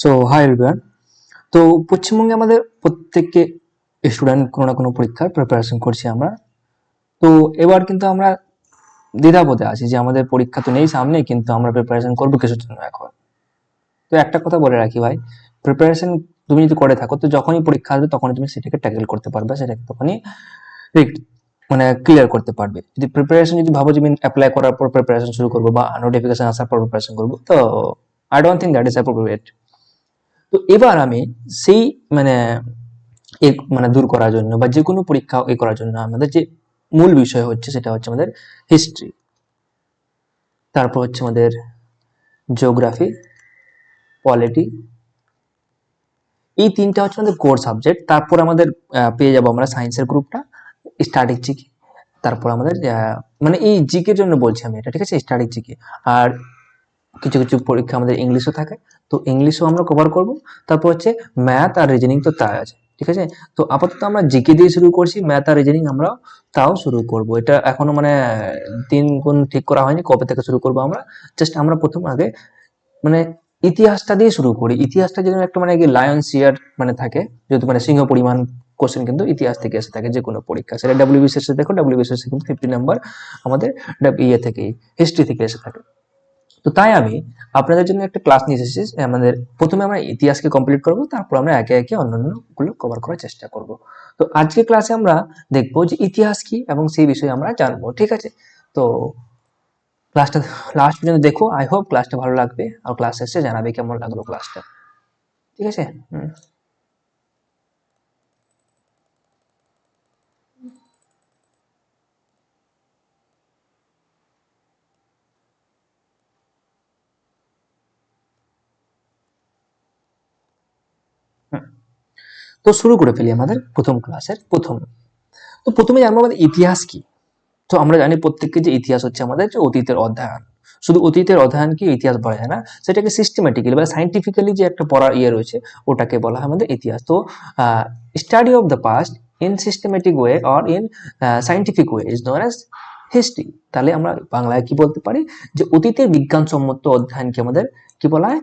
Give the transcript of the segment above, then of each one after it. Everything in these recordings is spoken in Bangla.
So hi everyone. তো পশ্চিমবঙ্গে আমাদের প্রত্যেককে স্টুডেন্ট কোনো না কোনো পরীক্ষার প্রিপারেশন করছি আমরা। তো এবার কিন্তু আমরা দ্বিধাবোধে আছি যে আমাদের পরীক্ষা তো নেই সামনে, কিন্তু আমরা প্রিপারেশন করবো কিছুর জন্য এখন। তো একটা কথা বলে রাখি ভাই, প্রিপারেশন তুমি যদি করে থাকো তো যখনই পরীক্ষা আসবে তখনই তুমি সেটাকে ট্যাকেল করতে পারবে, সেটাকে তখনই মানে ক্লিয়ার করতে পারবে। যদি প্রিপারেশন যদি ভাবো যে আমি অ্যাপ্লাই করার পর প্রিপারেশন শুরু করবো বা নোটিফিকেশন আসার পর প্রিপারেশন করবো, তো I don't think that is appropriate. তো এবার আমি সেই মানে মানে দূর করার জন্য বা যে কোনো পরীক্ষা করার জন্য আমাদের যে মূল বিষয় হচ্ছে সেটা হচ্ছে আমাদের হিস্ট্রি, তারপর হচ্ছে আমাদের জিওগ্রাফি, পলিটি, এই তিনটা হচ্ছে আমাদের কোর সাবজেক্ট। তারপর আমাদের পেয়ে যাবো আমরা সায়েন্সের গ্রুপটা, স্ট্যাটিক জিকে। তারপর আমাদের মানে এই জিকের জন্য বলছি আমি এটা, ঠিক আছে, স্ট্যাটিক জিকে। আর কিছু কিছু পরীক্ষা আমাদের ইংলিশও থাকে, তো ইংলিশও আমরা কভার করব। তারপর হচ্ছে ম্যাথ আর রিজনিং তো তাই আছে, ঠিক আছে। তো আপাতত আমরা জিকে দিয়ে শুরু করছি, ম্যাথ আর রিজনিং আমরা তাও শুরু করব। এটা এখনো মানে দিন কোন ঠিক করা হয়নি কবে থেকে শুরু করব আমরা। জাস্ট আমরা প্রথম আগে মানে ইতিহাসটা দিয়ে শুরু করি। ইতিহাসটা যেন একটা মানে লায়ন শেয়ার মানে থাকে, যেহেতু মানে সিংহ পরিমাণ কোশ্চেন কিন্তু ইতিহাস থেকে এসে থাকে যে কোনো পরীক্ষা, সেটা ডাব্লিউবিসিএস দেখো, ডাব্লিউবিসিএস কিন্তু 50 নাম্বার আমাদের ইয়ে থেকে হিস্ট্রি থেকে এসে থাকে। তো তাই আমি আপনাদের জন্য একটা ক্লাস নিয়ে এসেছি। আমাদের প্রথমে আমরা ইতিহাসকে কমপ্লিট করব, তারপর আমরা একে একে অন্যান্য গুলো কভার করার চেষ্টা করব। তো আজকে ক্লাসে আমরা দেখবো যে ইতিহাস কি এবং সেই বিষয়ে আমরা জানবো, ঠিক আছে। তো ক্লাসটা লাস্ট পর্যন্ত দেখো, আই হোপ ক্লাসটা ভালো লাগবে, আর ক্লাস শেষে জানাবে কেমন লাগলো ক্লাসটা, ঠিক আছে। তো শুরু করে ফেলি আমাদের প্রথম ক্লাসের প্রথম। তো প্রথমে জানবো আমাদের ইতিহাস কি। তো আমরা জানি প্রত্যেককে যে ইতিহাস হচ্ছে আমাদের যে অতীতের অধ্যয়ন। শুধু অতীতের অধ্যয়নকে ইতিহাস বলা যায় না, সেটাকে সিস্টেমেটিক্যালি বা সাইন্টিফিক্যালি যে একটা পড়ার ইয়ে রয়েছে ওটাকে বলা হয় আমাদের ইতিহাস। তো study of the passed in systematic way or in scientific way is known as history. তাহলে আমরা বাংলায় কি বলতে পারি যে অতীতের বিজ্ঞানসম্মত অধ্যয়নকে আমাদের কি বলা হয়,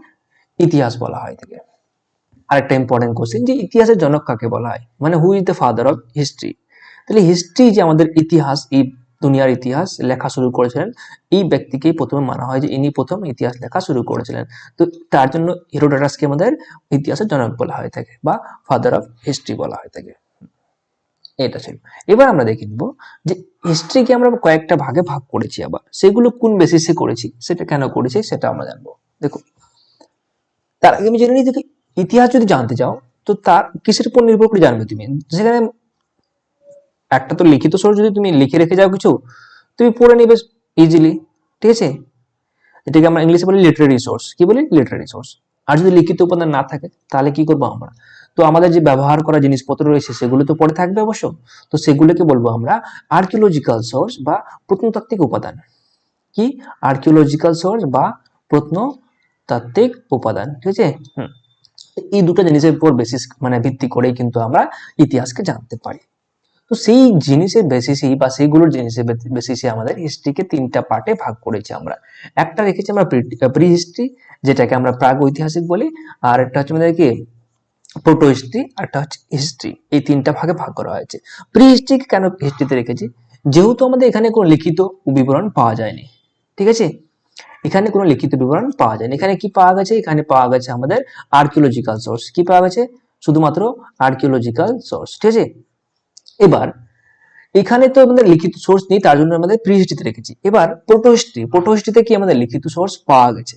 ইতিহাস বলা হয় থেকে। আরেকটা ইম্পর্টেন্ট কোশ্চেন যে ইতিহাসের জনক কাকে বলা হয়, মানে who is the father of history. তাহলে হিস্ট্রি যে আমাদের ইতিহাস, এই দুনিয়ার ইতিহাস লেখা শুরু করেছিলেন, এই ব্যক্তিকেই প্রথমে মানা হয় যে ইনি প্রথম ইতিহাস লেখা শুরু করেছিলেন। তো তার জন্য হেরোডোটাসকে আমাদের ইতিহাসের জনক বলা হয়ে থাকে বা ফাদার অফ হিস্ট্রি বলা হয়ে থাকে। এটা ছিল। এবার আমরা দেখে নিব যে হিস্ট্রিকে আমরা কয়েকটা ভাগে ভাগ করেছি, আবার সেগুলো কোন বেসিসে করেছি, সেটা কেন করেছি সেটা আমরা জানবো। দেখো, তার আগে আমি জেনে নিই যে ইতিহাস যদি জানতে চাও তো তার কিসের উপর নির্ভর করে জানবে তুমি। সেখানে একটা তো লিখিত সোর্স, যদি তুমি লিখে রেখে যাও কিছু, তুমি পড়ে নিবে ইজিলি, ঠিক আছে। এটাকে আমরা ইংলিশে বলি লিটারেরি সোর্স। কি বলি? Literary source. আর যদি লিখিত উপাদান না থাকে তাহলে কি করবো আমরা? তো আমাদের যে ব্যবহার করা জিনিসপত্র রয়েছে সেগুলো তো পড়ে থাকবে অবশ্য। তো সেগুলোকে বলবো আমরা আর্কিওলজিক্যাল সোর্স বা প্রত্নতাত্ত্বিক উপাদান। কি? আর্কিওলজিক্যাল সোর্স বা প্রত্নতাত্ত্বিক উপাদান, ঠিক আছে। এই দুটো জিনিসের উপর বেসিস মানে ভিত্তি করেই কিন্তু আমরা ইতিহাসকে জানতে পারি। তো সেই জিনিসের বেসিসেই বা সেইগুলোর জিনিসের বেসিসে আমাদের হিস্ট্রিকে তিনটা পার্টে ভাগ করেছি আমরা। একটা রেখেছি আমরা প্রি হিস্ট্রি, যেটাকে আমরা প্রাগ ঐতিহাসিক বলি। আর একটা হচ্ছে আমাদের কি প্রোটো হিস্ট্রি, আর একটা হচ্ছে হিস্ট্রি। এই তিনটা ভাগে ভাগ করা হয়েছে। প্রি হিস্ট্রিকে কেন হিস্ট্রিতে রেখেছি? যেহেতু আমাদের এখানে কোনো লিখিত বিবরণ পাওয়া যায়নি, ঠিক আছে। এখানে কোনো লিখিত বিবরণ পাওয়া যায়নি। এখানে কি পাওয়া গেছে? এখানে পাওয়া গেছে আমাদের আর্কিওলজিক্যাল সোর্স। কি পাওয়া গেছে? শুধুমাত্র আর্কিওলজিক্যাল সোর্স, ঠিক আছে। এবার এখানে তো আমাদের লিখিত সোর্স নেই, তার জন্য আমাদের প্রি হিস্ট্রিতে রেখেছি। এবার প্রোটো হিস্ট্রি, প্রোটো হিস্ট্রিতে কি আমাদের লিখিত সোর্স পাওয়া গেছে।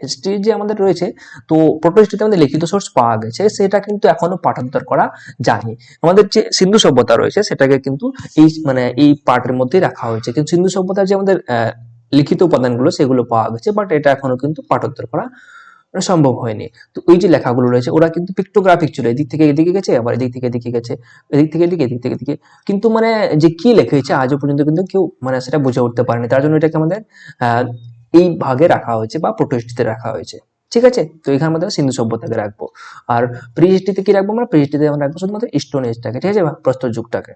হিস্ট্রি যে আমাদের রয়েছে, তো প্রোটো হিস্ট্রিতে আমাদের লিখিত সোর্স পাওয়া গেছে, সেটা কিন্তু এখনো পাঠান্তর করা যায়নি। আমাদের যে সিন্ধু সভ্যতা রয়েছে সেটাকে কিন্তু এই মানে এই পার্টের মধ্যেই রাখা হয়েছে, কিন্তু সিন্ধু সভ্যতার যে আমাদের লিখিত উপাদানগুলো সেগুলো পাওয়া গেছে, বাট এটা এখনো কিন্তু পাঠান্তর করা সম্ভব হয়নি। তো ওই যে লেখাগুলো রয়েছে ওরা কিন্তু পিক্টোগ্রাফিক ছিল, এদিক থেকে এদিকে গেছে, আবার এদিক থেকে এদিকে গেছে, এদিক থেকে এদিকে, এদিক থেকে এদিকে, কিন্তু মানে যে কি লিখেছে আজও পর্যন্ত কিন্তু কেউ মানে সেটা বুঝে উঠতে পারেনি। তার জন্য এটাকে আমাদের আহ এই ভাগে রাখা হয়েছে বা প্রোটো-হিস্ট্রিতে রাখা হয়েছে, ঠিক আছে। তো এখানে মধ্যে সিন্ধু সভ্যতাকে রাখবো। আর প্রি হিস্ট্রিতে কি রাখবো আমরা? প্রি হিস্ট্রিতে আমরা রাখবো শুধুমাত্র স্টোন এজটাকে, ঠিক আছে, বা প্রস্তর যুগটাকে।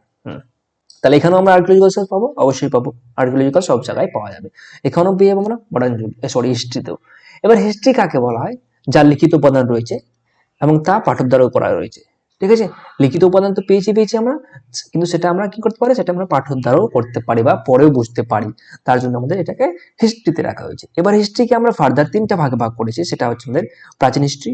তাহলে এখানেও আমরা আর্কিওলজিক্যাল সোর্স পাবো, অবশ্যই পাবো। আর্কিওলজিক্যাল সব জায়গায় পাওয়া যাবে, এখানেও পেয়ে যাবো আমরা মডার্ন যুগ, সরি হিস্ট্রিতেও। এবার হিস্ট্রি কাকে বলা হয়? যার লিখিত উপাদান রয়েছে এবং তা পাঠক দ্বারাও করা রয়েছে। ঠিক আছে, লিখিত উপাদান তো পেয়েছি আমরা, কিন্তু সেটা আমরা কি করতে পারি, সেটা আমরা পাঠক দ্বারাও করতে পারি বা পরেও বুঝতে পারি। তার জন্য আমাদের এটাকে হিস্ট্রিতে রাখা হয়েছে। এবার হিস্ট্রিকে আমরা ফার্দার তিনটা ভাগে ভাগ করেছি। সেটা হচ্ছে আমাদের প্রাচীন হিস্ট্রি,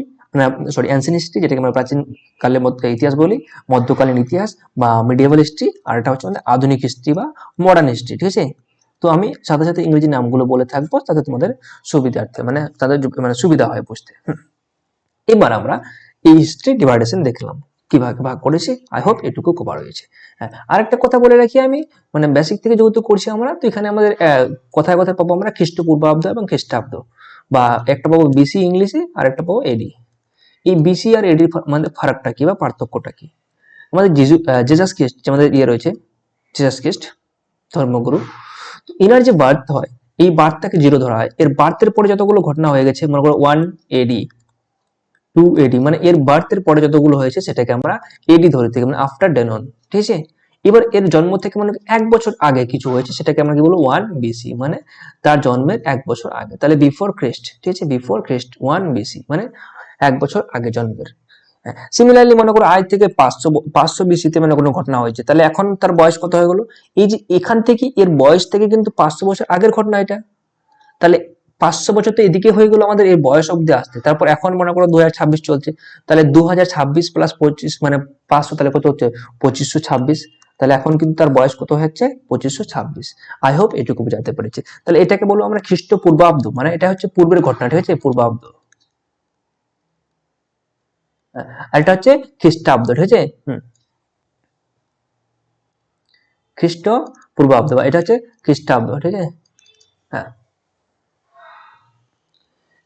সরি অ্যানসিয়েন্ট হিস্ট্রি, যেটাকে আমরা প্রাচীন কালের মধ্যে ইতিহাস বলি, মধ্যকালীন ইতিহাস বা মিডিয়েভাল হিস্ট্রি, আর এটা হচ্ছে আমাদের আধুনিক হিস্ট্রি বা মডার্ন হিস্ট্রি। ঠিক আছে, তো আমি সাথে সাথে ইংরেজি নামগুলো বলে থাকবো, তাতে তোমাদের সুবিধার্থে মানে তাদের মানে সুবিধা হয় বুঝতে। এবার আমরা এই হিস্ট্রি ডিভাইডেশন দেখলাম, কিভাবে ভাগ করেছি। আই হোপ এটুকু কভার হয়েছে। হ্যাঁ, আরেকটা কথা বলে রাখি আমি, মানে বেসিক থেকে যেহেতু করছি আমরা, তো এখানে আমাদের কথায় কথায় পাবো আমরা খ্রিস্টপূর্বাব্দ এবং খ্রিস্টাব্দ, বা একটা পাবো বিসি ইংলিশে আর একটা পাবো এডি। এই বিসি আর এডির মানে ফারাকটা কি বা পার্থক্যটা কি? আমাদের জেসাস খ্রিস্ট, যে আমাদের ইয়ে রয়েছে জেসাস খ্রিস্ট ধর্মগুরু, তো এনার যে বার্থ হয়, এই বার্থটাকে জিরো ধরা হয়। এর বার্থের পরে যতগুলো ঘটনা হয়ে গেছে, মনে করো 1 এডি 2 এডি, মানে এর বার্থের পরে যতগুলো হয়েছে সেটাকে আমরা এডি ধরে থাকি, মানে আফটার ডেনন। ঠিক আছে, এবার এর জন্ম থেকে মানে 1 বছর আগে কিছু হয়েছে, সেটাকে আমরা কি বলবো 1 বিসি, মানে তার জন্মের 1 বছর আগে। তাহলে বিফোর খ্রিস্ট, ঠিক আছে, বিফোর খ্রিস্ট 1 বিসি, মানে 1 বছর আগে জন্মের। সিমিলারলি মনে করো আজ থেকে 500 বিসিতে মানে কোনো ঘটনা হয়েছে, তাহলে এখন তার বয়স কত হয়ে গেল? এই যে এখান থেকে এর বয়স থেকে কিন্তু 500 বছর আগের ঘটনা এটা। তাহলে 500 বছর তো এদিকে হয়ে গেল আমাদের এই বয়স অব্দি আসতে। তারপর এখন মনে করো 2026 চলছে, তাহলে 2026 প্লাস 25 মানে 500, তাহলে কত হচ্ছে 2526। তাহলে এখন কিন্তু তার বয়স কত হচ্ছে 2526। আই হোপ এটুকু বোঝাতে পেরেছি। তাহলে এটাকে বলবো আমরা খ্রিস্টপূর্বাব্দ, মানে এটা হচ্ছে পূর্বের ঘটনা, ঠিক আছে, পূর্বাব্দ। আর এটা হচ্ছে খ্রিস্টাব্দ, ঠিক আছে। খ্রিস্ট পূর্বাব্দ, বা এটা হচ্ছে খ্রিস্টাব্দ, ঠিক আছে। হ্যাঁ,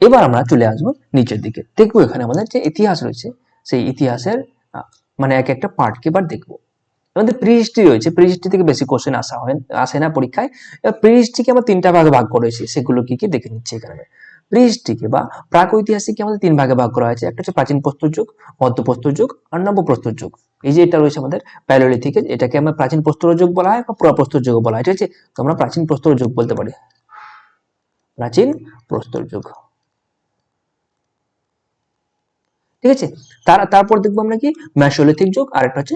এবার আমরা চলে আসবো নিচের দিকে, দেখবো এখানে আমাদের যে ইতিহাস রয়েছে, সেই ইতিহাসের মানে এক একটা পার্টকে এবার দেখবো। আমাদের প্রি হিস্ট্রি রয়েছে, প্রি হিস্ট্রি থেকে বেশি কোশ্চেন আসে না পরীক্ষায়। এবার প্রি হিস্ট্রিকে আমরা তিনটা ভাগে ভাগ করেছি, সেগুলো কি কি দেখে নিচ্ছি এখানে। প্রি হিস্ট্রিকে বা প্রাক ঐতিহাসিককে আমাদের 3 ভাগে ভাগ করা হয়েছে। একটা হচ্ছে প্রাচীন প্রস্তর যুগ, মধ্যপ্রস্তর যুগ আর নবপ্রস্তর যুগ। এই যে এটা রয়েছে আমাদের প্যালিওলিথিক, এটাকে আমরা প্রাচীন প্রস্তর যুগ বলা হয় বা পুরাপ্রস্তর যুগ বলা হয়, ঠিক আছে। তো আমরা প্রাচীন প্রস্তর যুগ বলতে পারি, প্রাচীন প্রস্তর যুগ, ঠিক আছে। তারপর দেখবো আমরা কি মেসোলিথিক যুগ, আর একটা হচ্ছে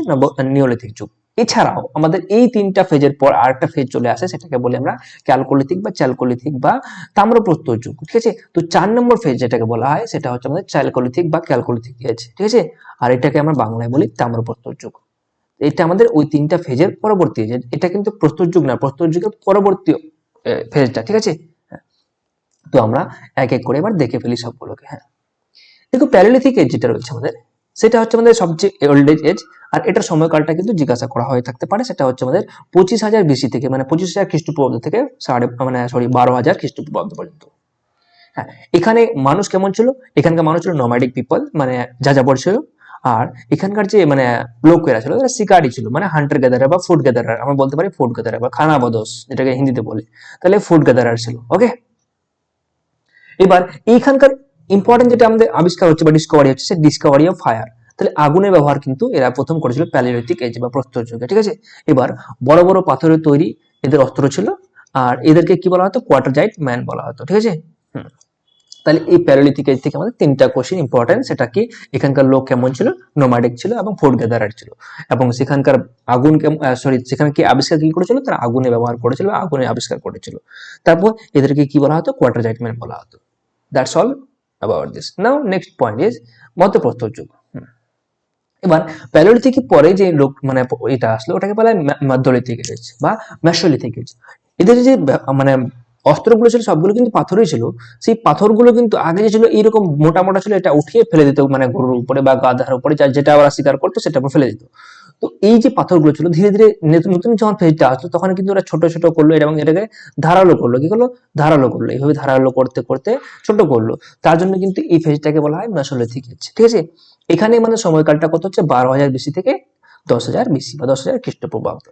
নিওলিথিক যুগ। এছাড়াও আমাদের এই 3টা ফেজের পর আরেকটা ফেজ চলে আসে, সেটাকে বলি আমরা ক্যালকোলিথিক বা চ্যালকোলিথিক বা তাম্রপ্রস্তর যুগ, ঠিক আছে। তো 4 নম্বর ফেজ যেটাকে বলা হয় সেটা হচ্ছে আমাদের চ্যালকোলিথিক বা ক্যালকোলিথিক এজ, ঠিক আছে। আর এটাকে আমরা বাংলায় বলি তাম্রপ্রস্তর যুগ। এটা আমাদের ওই 3টা ফেজের পরবর্তী, এটা কিন্তু প্রস্তর যুগ না, প্রস্তর যুগের পরবর্তী ফেজটা, ঠিক আছে। তো আমরা এক এক করে এবার দেখে ফেলি সবগুলোকে। হ্যাঁ, দেখো প্যালিওলিথিক এজ যেটা রয়েছে আমাদের, সেটা হচ্ছে আমাদের সবচেয়ে ওল্ডেজ এজ। আর এটার সময়কালটা কিন্তু জিজ্ঞাসা করা হয়ে থাকতে পারে। সেটা হচ্ছে আমাদের 25,000 বিসি থেকে, মানে 25,000 খ্রিস্টপূর্বাব্দ থেকে 12,000 খ্রিস্টপূর্বাব্দ পর্যন্ত। হ্যাঁ, এখানে মানুষ কেমন ছিল? এখানকার মানুষ ছিল নোম্যাডিক পিপল, মানে যাযাবর ছিল। আর এখানকার যে মানে লোকেরা ছিল তারা শিকারি ছিল, মানে হান্টার গ্যাদারার বা ফুড গ্যাদারার, আমরা বলতে পারি ফুড গ্যাদারার বা খানাবদোশ যেটাকে হিন্দিতে বলি, তাহলে ফুড গ্যাদারার ছিল। ওকে, এবার এইখানকার ইম্পর্টেন্ট যেটা আমাদের আবিষ্কার হচ্ছে বা ডিসকভারি হচ্ছে, সে ডিসকভারি অফ ফায়ার। তাহলে আগুনের ব্যবহার কিন্তু এরা প্রথম করেছিল প্যালিওলিথিক এজ বা প্রস্তর যুগে, ঠিক আছে। এবার বড় বড় পাথরের তৈরি এদের অস্ত্র ছিল, আর এদেরকে কি বলা হতো, কোয়ার্টারজাইট ম্যান বলা হতো, ঠিক আছে। তাহলে এই প্যালিওলিথিক এজ থেকে আমাদের 3টা কোশ্চেন ইম্পর্টেন্ট, সেটা কি এখানকার লোক কেমন ছিল, নোম্যাডিক ছিল এবং ফুড গ্যাদারার ছিল, এবং সেখানকার আগুন সেখানে কি আবিষ্কার কি করেছিল, তারা আগুনে ব্যবহার করেছিল, আগুনে আবিষ্কার করেছিল। তারপর এদেরকে কি বলা হতো, কোয়ার্টারজাইট ম্যান বলা হতো। That's all about this. Now next point is মধ্যপ্রস্তর যুগ। এবার প্যালিওলিথিক পরে যে লোক মানে এটা আসলো, ওটাকে বলা হয় মধ্যলিথিক এজ বা মেসোলিথিক এজ। এদের যে মানে অস্ত্রগুলো ছিল সবগুলো কিন্তু পাথরই ছিল। সেই পাথরগুলো কিন্তু আগে যে ছিল এইরকম মোটা মোটা ছিল, এটা উঠিয়ে ফেলে দিত, মানে গরুর উপরে বা গাধার উপরে, যেটা ওরা শিকার করতো সেটা ফেলে দিত। তো এই যে পাথরগুলো ছিল ধীরে ধীরে নতুন যখন ফেজটা আসলো, তখন কিন্তু ওরা ছোট ছোট করলো এবং এটাকে ধারালো করলো, কি করলো, ধারালো করলো। এইভাবে ধারালো করতে করতে ছোট করলো। তার জন্য কিন্তু এই ফেজটাকে বলা হয় মেসোলিথিক এজ, ঠিক আছে। এখানে মানে সময়কালটা কত হচ্ছে 12,000 বিসি থেকে 10,000 বিসি বা 10,000 খ্রিস্টপূর্বাব্দ।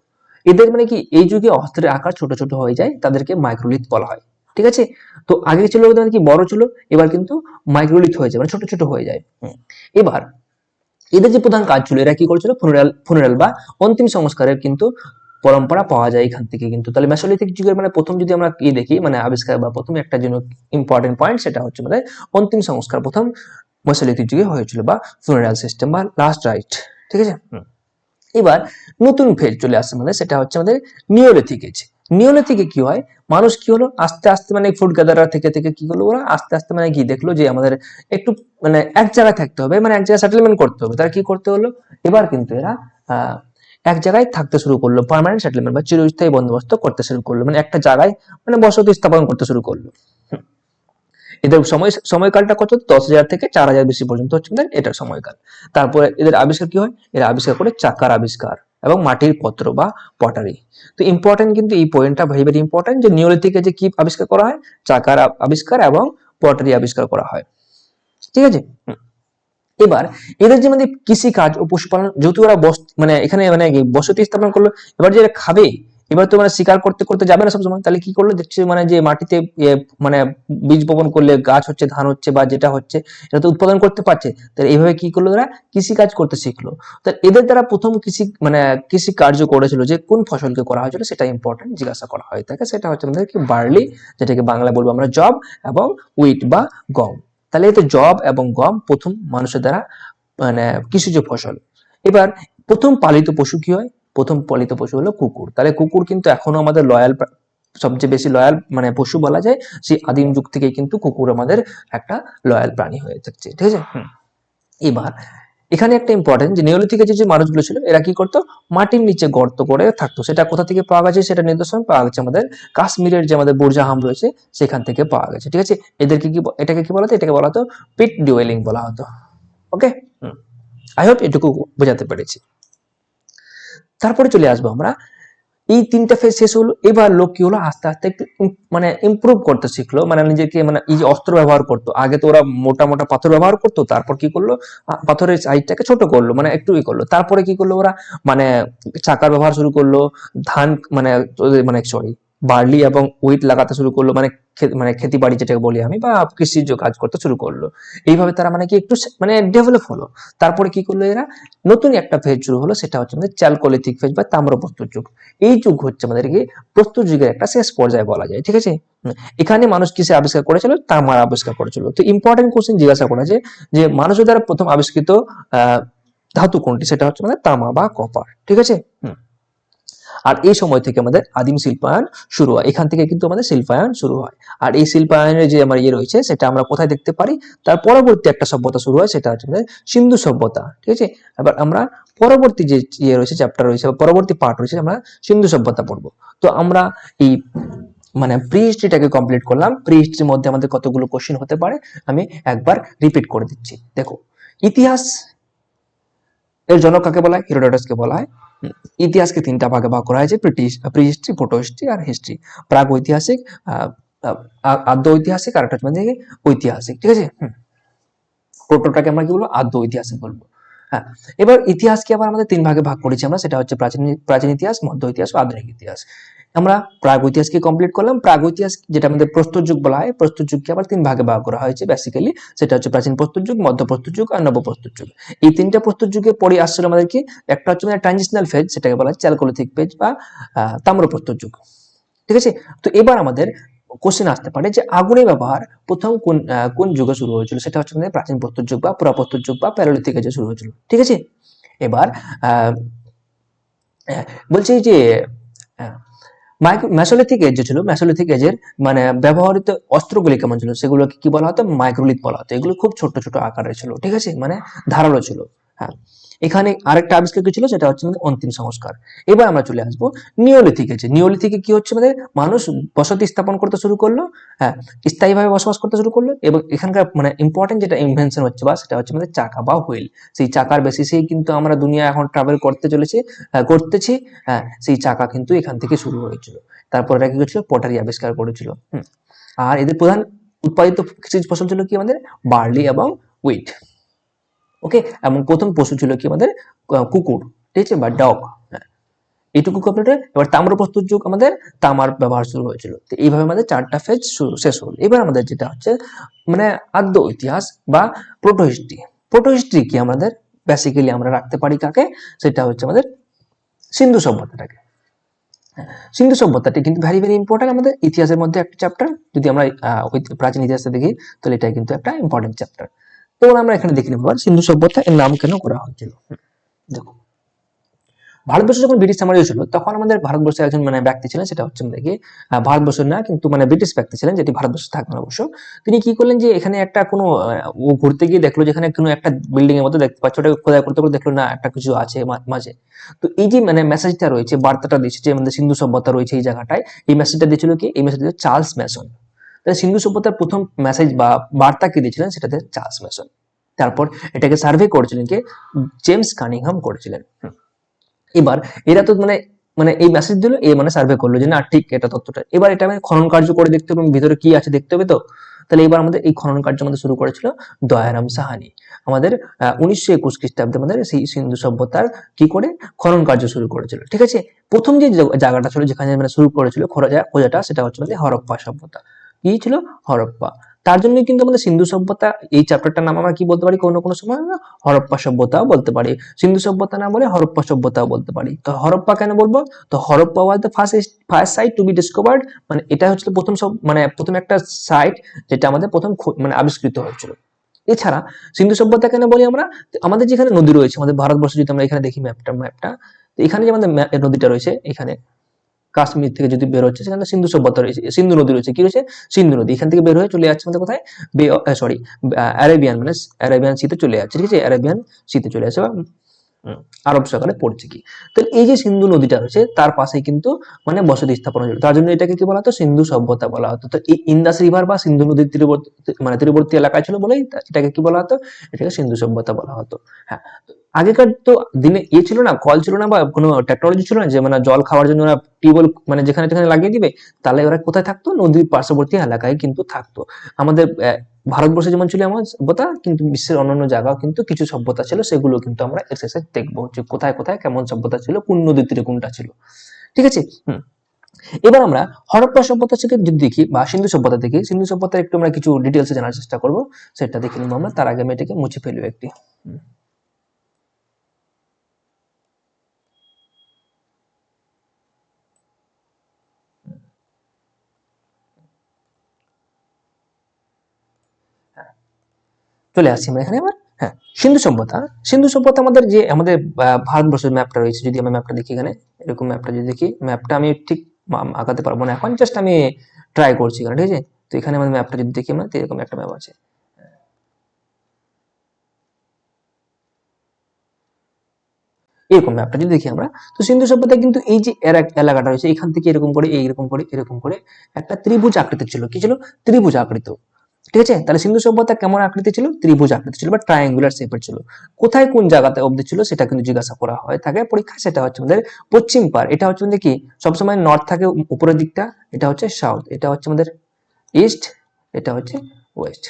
এদের মানে কি এই যুগে অস্ত্রের আকার ছোট ছোট হয়ে যায়, তাদেরকে মাইক্রোলিথ বলা হয়, ঠিক আছে। তো আগে ছিল কি বড় ছিল, এবার কিন্তু মাইক্রোলিথ হয়ে যায়, মানে ছোট ছোট হয়ে যায়। এবার এদের যে প্রধান কাজ ছিল, এরা কি করেছিল, ফুনারাল বা অন্তিম সংস্কারের কিন্তু পরম্পরা পাওয়া যায় এখান থেকে কিন্তু। তাহলে মেসোলিথিক যুগের মানে প্রথম যদি আমরা কি দেখি মানে আবিষ্কার বা প্রথম একটা জন্য ইম্পর্টেন্ট পয়েন্ট, সেটা হচ্ছে আমাদের অন্তিম সংস্কার প্রথম মেসোলিথিক যুগে হয়েছিল, বা ফুনারাল সিস্টেম বা লাস্ট রাইট। ঠিক আছে। এবার নতুন ফেজ চলে আসছে আমাদের, সেটা হচ্ছে আমাদের নিওলিথিক এজ। নিওলিথিকে কি হয়, মানুষ কি হলো আস্তে আস্তে মানে ফুড গ্যাদারার থেকে থেকে কি হলো, ওরা আস্তে আস্তে মানে কি দেখলো যে আমাদের একটু মানে এক জায়গায় থাকতে হবে, মানে এক জায়গায় সেটেলমেন্ট করতে হবে। তারা কি করতে হলো, এবার কিন্তু এরা এক জায়গায় থাকতে শুরু করলো, পার্মানেন্ট সেটেলমেন্ট বা চিরস্থায়ী বন্দোবস্ত করতে শুরু করলো, মানে একটা জায়গায় মানে বসতি স্থাপন করতে শুরু করলো। এদের সময়কালটা কত, 10,000 থেকে 4,000 বেশি পর্যন্ত হচ্ছে এটার সময়কাল। তারপরে এদের আবিষ্কার কি হয়, এরা আবিষ্কার করে চাকার আবিষ্কার এবং মাটির পত্র বা পটারি। তো ইম্পর্টেন্ট কিন্তু এই পয়েন্টটা ভেরি ভেরি ইম্পর্টেন্ট, যে নিওলিথিকে যে কি আবিষ্কার করা হয়, চাকার আবিষ্কার এবং পটারি আবিষ্কার করা হয়। ঠিক আছে। এবার এদের যে মানে কৃষি কাজ ও পশুপালন, যেহেতু ওরা মানে এখানে মানে বসতি স্থাপন করলো, এবার যে এরা খাবে, এবার তো মানে শিকার করতে করতে যাবে না সবসময়, তাহলে কি করলো দেখছে মানে যে মাটিতে মানে বীজ বপন করলে গাছ হচ্ছে, ধান হচ্ছে বা যেটা হচ্ছে এটা তো উৎপাদন করতে পারছে। তাহলে এইভাবে কি করলো, এরা কৃষি কাজ করতে শিখলো। তাহলে এদের দ্বারা প্রথম কৃষি মানে কৃষি কার্য করেছিল, যে কোন ফসলকে করা হয়েছিল সেটা ইম্পর্টেন্ট জিজ্ঞাসা করা হয় থাকে, সেটা হচ্ছে আমাদের কি বার্লি, যেটাকে বাংলা বলবো আমরা জব, এবং উইট বা গম। তাহলে এতে জব এবং গম প্রথম মানুষের দ্বারা মানে কৃষিজ ফসল। এবার প্রথম পালিত পশু কি হয়, প্রথম পালিত পশু হলো কুকুর। তাহলে কুকুর কিন্তু এখনো আমাদের লয়াল, সবচেয়ে বেশি লয়াল মানে পশু বলা যায়, সেই আদিম যুগ থেকে কিন্তু কুকুর আমাদের একটা লয়াল প্রাণী হয়ে থাকছে। ঠিক আছে। এবার এখানে একটা ইম্পর্টেন্ট, যে নিওলিথিকে যে মানুষগুলো ছিল এরা কি করতো, মাটির নিচে গর্ত করে থাকতো। সেটা কোথা থেকে পাওয়া গেছে, সেটা নিদর্শন পাওয়া গেছে আমাদের কাশ্মীরের যে আমাদের বুরজাহাম রয়েছে সেখান থেকে পাওয়া গেছে। ঠিক আছে। এদেরকে কি এটাকে কি বলা হতো, এটাকে বলা হতো পিট ডুয়েলিং বলা হতো। ওকে। আই হোপ এটুকু বোঝাতে পেরেছি। তারপরে চলে আসবো আমরা, এই তিনটা ফেজ শেষ হলো, এবার লোক কি হলো আস্তে আস্তে একটু মানে ইমপ্রুভ করতে শিখলো, মানে নিজেকে মানে এই যে অস্ত্র ব্যবহার করতো, আগে তো ওরা মোটা মোটা পাথর ব্যবহার করতো, তারপর কি করলো পাথরের সাইজটাকে ছোট করলো, মানে একটু করলো, তারপরে কি করলো ওরা মানে চাকার ব্যবহার শুরু করলো, ধান মানে মানে সরি বার্লি এবং উইট লাগাতে শুরু করলো, মানে মানে খেতি বাড়ি যেটাকে বলি আমি, বা কৃষিজ কাজ করতে শুরু করলো। এইভাবে তারা মানে কি একটু মানে ডেভেলপ হলো। তারপরে কি করলো এরা, নতুন একটা ফেজ শুরু হলো, সেটা হচ্ছে আমাদের চ্যালকোলিথিক ফেজ বা তাম্রপ্রস্তর যুগ। এই যুগ হচ্ছে আমাদেরকে প্রস্তর যুগের একটা শেষ পর্যায়ে বলা যায়। ঠিক আছে। এখানে মানুষ কিসে আবিষ্কার করেছিল, তামার আবিষ্কার করেছিল। তো ইম্পর্টেন্ট কোশ্চেন জিজ্ঞাসা করা যায় যে মানুষের দ্বারা প্রথম আবিষ্কৃত ধাতু কোনটি, সেটা হচ্ছে আমাদের তামা বা কপার। ঠিক আছে। আর এই সময় থেকে আমাদের আদিম শিল্পায়ন শুরু হয়, এখান থেকে কিন্তু আমাদের শিল্পায়ন শুরু হয়। আর এই শিল্পায়নের যে আমার রয়েছে সেটা আমরা কোথায় দেখতে পারি, তার পরবর্তী একটা সভ্যতা শুরু হয়, সেটা হচ্ছে আমাদের সিন্ধু সভ্যতা। ঠিক আছে। এবার আমরা পরবর্তী যে রয়েছে চ্যাপ্টার রয়েছে বা পরবর্তী পার্ট রয়েছে, আমরা সিন্ধু সভ্যতা পড়বো। তো আমরা এই মানে প্রি হিস্ট্রিটাকে কমপ্লিট করলাম। প্রি হিস্ট্রির মধ্যে আমাদের কতগুলো কোশ্চেন হতে পারে আমি একবার রিপিট করে দিচ্ছি। দেখো, ইতিহাস এর জনক কাকে বলা হয়, হেরোডোটাসকে বলা হয়। ইতিহাসকে তিনটা ভাগে ভাগ করা হয়েছে, প্রি হিস্ট্রি, প্রোটো হিস্ট্রি আর হিস্ট্রি। প্রাগ ঐতিহাসিক, আদ্য ঐতিহাসিক, আর একটা হচ্ছে ঐতিহাসিক। ঠিক আছে। প্রোটোটাকে আমরা কি বলবো, আদ্য ঐতিহাসিক বলবো। হ্যাঁ। এবার ইতিহাসকে আবার আমাদের তিন ভাগে ভাগ করেছি আমরা, সেটা হচ্ছে প্রাচীন প্রাচীন ইতিহাস, মধ্য ইতিহাস ও আধুনিক ইতিহাস। আমরা প্রাগ ঐতিহাসকে কমপ্লিট করলাম। প্রাগ ইতিহাস যেটা আমাদের প্রস্তর যুগ বলা হয়, প্রস্তর যুগকে আবার তিন ভাগে ভাগ করা হয়েছে বেসিক্যালি, সেটা হচ্ছে প্রাচীন প্রস্তর যুগ, মধ্য প্রস্তর যুগ আর নব প্রস্তর যুগ। এই তিনটা প্রস্তর যুগে পরে আসছিল আমাদের কি, একটা হচ্ছে ট্রানজিশনাল ফেজ, সেটাকে বলা হয় চ্যালকোলিথিক ফেজ বা তাম্র প্রস্তর যুগ। ঠিক আছে। তো এবার আমাদের কোশ্চেন আসতে পারে যে আগুনের ব্যবহার প্রথম কোন কোন যুগে শুরু হয়েছিল, সেটা হচ্ছে আমাদের প্রাচীন প্রস্তর যুগ বা পুরাপ্রস্তর যুগ বা প্যালিওলিথিক এজে শুরু হয়েছিল। ঠিক আছে। এবার বলছি যে মেসোলিথিক এজ যে ছিল, মেসোলিথিক এজের মানে ব্যবহৃত অস্ত্রগুলি কেমন ছিল, সেগুলোকে কি বলা হতো, মাইক্রোলিথ বলা হতো। এগুলো খুব ছোট ছোট আকারের ছিল। ঠিক আছে। মানে ধারালো ছিল। হ্যাঁ। এখানে আরেকটা আবিষ্কার কি ছিল, সেটা হচ্ছে আমাদের অন্তিম সংস্কার। এবার আমরা চলে আসবো নিওলিথিক এজে। নিওলিথিকে কি হচ্ছে, আমাদের মানুষ বসতি স্থাপন করতে শুরু করলো। হ্যাঁ। স্থায়ীভাবে বসবাস করতে শুরু করলো, এবং এখানকার মানে ইম্পর্টেন্ট যেটা ইনভেনশন হচ্ছে বা সেটা হচ্ছে আমাদের চাকা বা হুইল। সেই চাকার বেসিসেই কিন্তু আমরা দুনিয়া এখন ট্রাভেল করতে চলেছি, করতেছি। হ্যাঁ। সেই চাকা কিন্তু এখান থেকে শুরু হয়েছিল। তারপর এরা কি করেছিল, পটারি আবিষ্কার করেছিল। আর এদের প্রধান উৎপাদিত কৃষিজ ফসল ছিল কি, আমাদের বার্লি এবং উইট। ওকে। এবং প্রথম পশু ছিল কি আমাদের কুকুর। ঠিক আছে, বা ডগ। এইটুকু কমপ্লিট হয়। এবার তাম্রপ্রস্তর যুগ, আমাদের তামার ব্যবহার শুরু হয়েছিল। তো এইভাবে আমাদের চারটা ফেজ শেষ হল। এবার আমাদের যেটা হচ্ছে মানে আদ্য ইতিহাস বা প্রোটো হিস্ট্রি। প্রোটো হিস্ট্রি কি আমাদের বেসিক্যালি আমরা রাখতে পারি কাকে, সেটা হচ্ছে আমাদের সিন্ধু সভ্যতাটাকে। সিন্ধু সভ্যতাটি কিন্তু ভেরি ভেরি ইম্পর্টেন্ট আমাদের ইতিহাসের মধ্যে একটা চ্যাপ্টার। যদি আমরা প্রাচীন ইতিহাসে দেখি তাহলে এটা কিন্তু একটা ইম্পর্টেন্ট চ্যাপ্টার। তো আমরা এখানে দেখে নেব সিন্ধু সভ্যতা এর নাম কেন করা হয়েছিল। দেখো, ভারতবর্ষ যখন ব্রিটিশ সাম্রাজ্য ছিল তখন আমাদের ভারতবর্ষের একজন ব্যক্তি ছিলেন, সেটা হচ্ছে আমাদের কি ভারতবর্ষের না কিন্তু ব্রিটিশ ব্যক্তি ছিলেন, যেটি ভারতবর্ষে থাকতেন অবশ্য। তিনি কি করলেন যে এখানে একটা কোনো ও ঘুরতে গিয়ে দেখলো যেখানে কোনো একটা বিল্ডিং এর মধ্যে দেখতে পাচ্ছে, ওটা খোদাই করতে করতে দেখলো না একটা কিছু আছে মাঝে। তো এই যে মেসেজটা রয়েছে, বার্তাটা দিয়েছে যে আমাদের সিন্ধু সভ্যতা রয়েছে এই জায়গাটায়, এই মেসেজটা দিয়েছিল কি, এই মেসেজটা চার্লস ম্যাসন। তাহলে সিন্ধু সভ্যতার প্রথম মেসেজ বা বার্তা কি দিয়েছিলেন, সেটাতে চার্লস ম্যাসন। তারপর এটাকে সার্ভে করেছিলেন কে, জেমস কানিংহাম করেছিলেন। এবার এরা তো এই মেসেজ দিল, এ সার্ভে করলো যে না ঠিক এটা তথ্যটা। এবার এটা খনন কার্য করে দেখতে হবে, ভিতরে কি আছে দেখতে হবে। তো তাহলে এবার আমাদের এই খনন কার্য আমাদের শুরু করেছিল দয়ারাম সাহানি। আমাদের 1921 খ্রিস্টাব্দে আমাদের সেই সিন্ধু সভ্যতার কি করে খনন কার্য শুরু করেছিল। ঠিক আছে, প্রথম যে জায়গাটা ছিল যেখানে শুরু করেছিল খোঁজাটা, সেটা হচ্ছে আমাদের হরপ্পা সভ্যতা। কি ছিল? হরপ্পা। তার জন্য কিন্তু আমাদের সিন্ধু সভ্যতা এই চ্যাপ্টারটার নাম আমরা কি বলতে পারি কোনো কোনো সময়, হরপ্পা সভ্যতাও বলতে পারি। সিন্ধু সভ্যতা না বলে হরপ্পা সভ্যতাও বলতে পারি। তো হরপ্পা কেন বলবো? তো Harappa was the first site to be discovered, এটা হচ্ছে প্রথম প্রথম একটা সাইট যেটা আমাদের প্রথম আবিষ্কৃত হয়েছিল। এছাড়া সিন্ধু সভ্যতা কেন বলি আমরা? আমাদের যেখানে নদী রয়েছে আমাদের ভারতবর্ষে, যদি আমরা এখানে দেখি ম্যাপটা, তো এখানে যে আমাদের নদীটা রয়েছে, এখানে কাশ্মীর থেকে যদি বের হচ্ছে সেখানে সিন্ধু সভ্যতা রয়েছে, সিন্ধু নদী রয়েছে। কি রয়েছে? সিন্ধু নদী। এখান থেকে বের হয়ে চলে যাচ্ছে আমাদের কোথায়? অ্যারাবিয়ান অ্যারাবিয়ান সিতে চলে যাচ্ছে। ঠিক আছে, অ্যারাবিয়ান সিতে চলে যাচ্ছে বা আরব সাগরে পড়ছে কি। তো এই যে সিন্ধু নদীটা রয়েছে তার পাশে কিন্তু বসতি স্থাপন হয়েছিল, তার জন্য এটাকে কি বলা হতো? সিন্ধু সভ্যতা বলা হতো। তো এই ইন্দাস রিভার বা সিন্ধু নদীর তীরবর্তী তীরবর্তী এলাকায় ছিল বলেই এটাকে কি বলা হতো? এটাকে সিন্ধু সভ্যতা বলা হতো। হ্যাঁ, আগেকার তো দিনে ছিল না, কল ছিল না বা কোনো টেকনোলজি ছিল না যে জল খাওয়ার জন্য ওরা টিউবওয়েল যেখানে যেখানে লাগিয়ে দিবে। তাহলে ওরা কোথায় থাকতো? নদীর পার্শ্ববর্তী এলাকায় কিন্তু থাকতো। আমাদের ভারতবর্ষে যেমন ছিল এমন সভ্যতা, কিন্তু বিশ্বের অন্যান্য জায়গাও কিন্তু কিছু সভ্যতা ছিল, সেগুলো কিন্তু আমরা এর শেষে দেখবো যে কোথায় কোথায় কেমন সভ্যতা ছিল, কোন নদীর তীরে কোনটা ছিল। ঠিক আছে। এবার আমরা হরপ্পা সভ্যতা থেকে যদি দেখি বা সিন্ধু সভ্যতা দেখি, সিন্ধু সভ্যতার একটু আমরা কিছু ডিটেলসে জানার চেষ্টা করবো, সেটা দেখে নিবো আমরা। তার আগে আমি এটাকে মুছে ফেলবো একটি। চলে আসছি আমরা এখানে এবার। হ্যাঁ, সিন্ধু সভ্যতা আমাদের যে আমাদের ভারতবর্ষের ম্যাপটা রয়েছে, যদি আমরা ম্যাপটা দেখি এখানে, এরকম ম্যাপটা যদি দেখি, ম্যাপটা আমি ঠিক আঁকাতে পারবো না এখন, জাস্ট আমি ট্রাই করছি এখানে। ঠিক আছে, তো এখানে আমাদের ম্যাপটা যদি দেখি আমরা, এরকম একটা ম্যাপ আছে। এরকম ম্যাপটা যদি দেখি আমরা, তো সিন্ধু সভ্যতা কিন্তু এই যে এলাকাটা রয়েছে এখান থেকে এরকম করে এরকম করে একটা ত্রিভুজ আকৃতি ছিল। কি ছিল? ত্রিভুজ আকৃতি। ঠিক আছে, তাহলে সিন্ধু সভ্যতা কেমন আকৃতি ছিল? ত্রিভুজ আকৃতি ছিল বা ট্রায়াঙ্গুলার শেপের ছিল। কোথায় কোন জায়গাতে অবধি ছিল সেটা কিন্তু জিজ্ঞাসা করা হয় থাকে পরীক্ষায়। সেটা হচ্ছে আমাদের পশ্চিম পার, এটা হচ্ছে আমাদের কি সবসময় নর্থ থাকে উপরের দিকটা, এটা হচ্ছে সাউথ, এটা হচ্ছে আমাদের ইস্ট, এটা হচ্ছে ওয়েস্ট।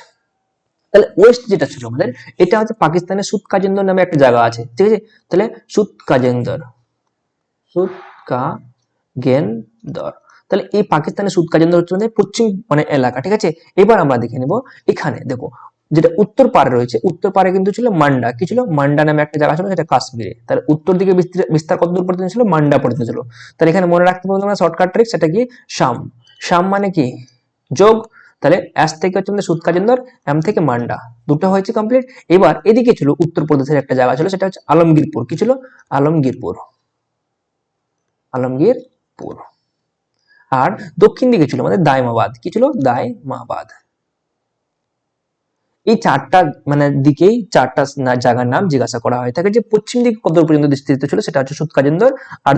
তাহলে ওয়েস্ট যেটা ছিল আমাদের, এটা হচ্ছে পাকিস্তানের সুদ কাজেন্দর নামে একটা জায়গা আছে। ঠিক আছে, তাহলে সুদ কাজেন্দর, সুদ কাগেন্দর, তাহলে এই পাকিস্তানের সুদ কাজেন্দর হচ্ছে আমাদের পশ্চিম এলাকা। ঠিক আছে, এবার আমরা দেখে নেব এখানে দেখো যেটা উত্তর পারে রয়েছে, উত্তর পারে কিন্তু ছিল মান্ডা। কি ছিল? মান্ডা নামে একটা জায়গা ছিল, সেটা কাশ্মীরে। তাহলে উত্তর দিকে বিস্তার কতদূর পর্যন্ত ছিল? মান্ডা পর্যন্ত ছিল। তাহলে এখানে মনে রাখতে পারবো আমরা শর্টকাট ট্রিক, সেটা কি? শাম। শাম মানে কি? যোগ। তাহলে এস থেকে হচ্ছে আমাদের সুদ কাজেন্দর, এম থেকে মান্ডা, দুটো হয়েছে কমপ্লিট। এবার এদিকে ছিল উত্তরপ্রদেশের একটা জায়গা ছিল, সেটা হচ্ছে আলমগীরপুর। কি ছিল? আলমগীরপুর, আলমগীরপুর। আর দক্ষিণ দিকে ছিল আমাদের দায়মাবাদ। কি ছিল? দায়মাবাদ। এই চারটা দিকেই চারটা জায়গার নাম জিজ্ঞাসা করা হয় থাকে, যে পশ্চিম দিকে কত পর্যন্ত বিস্তৃত ছিল সেটা হচ্ছে সুদ কাজেন্দর, আর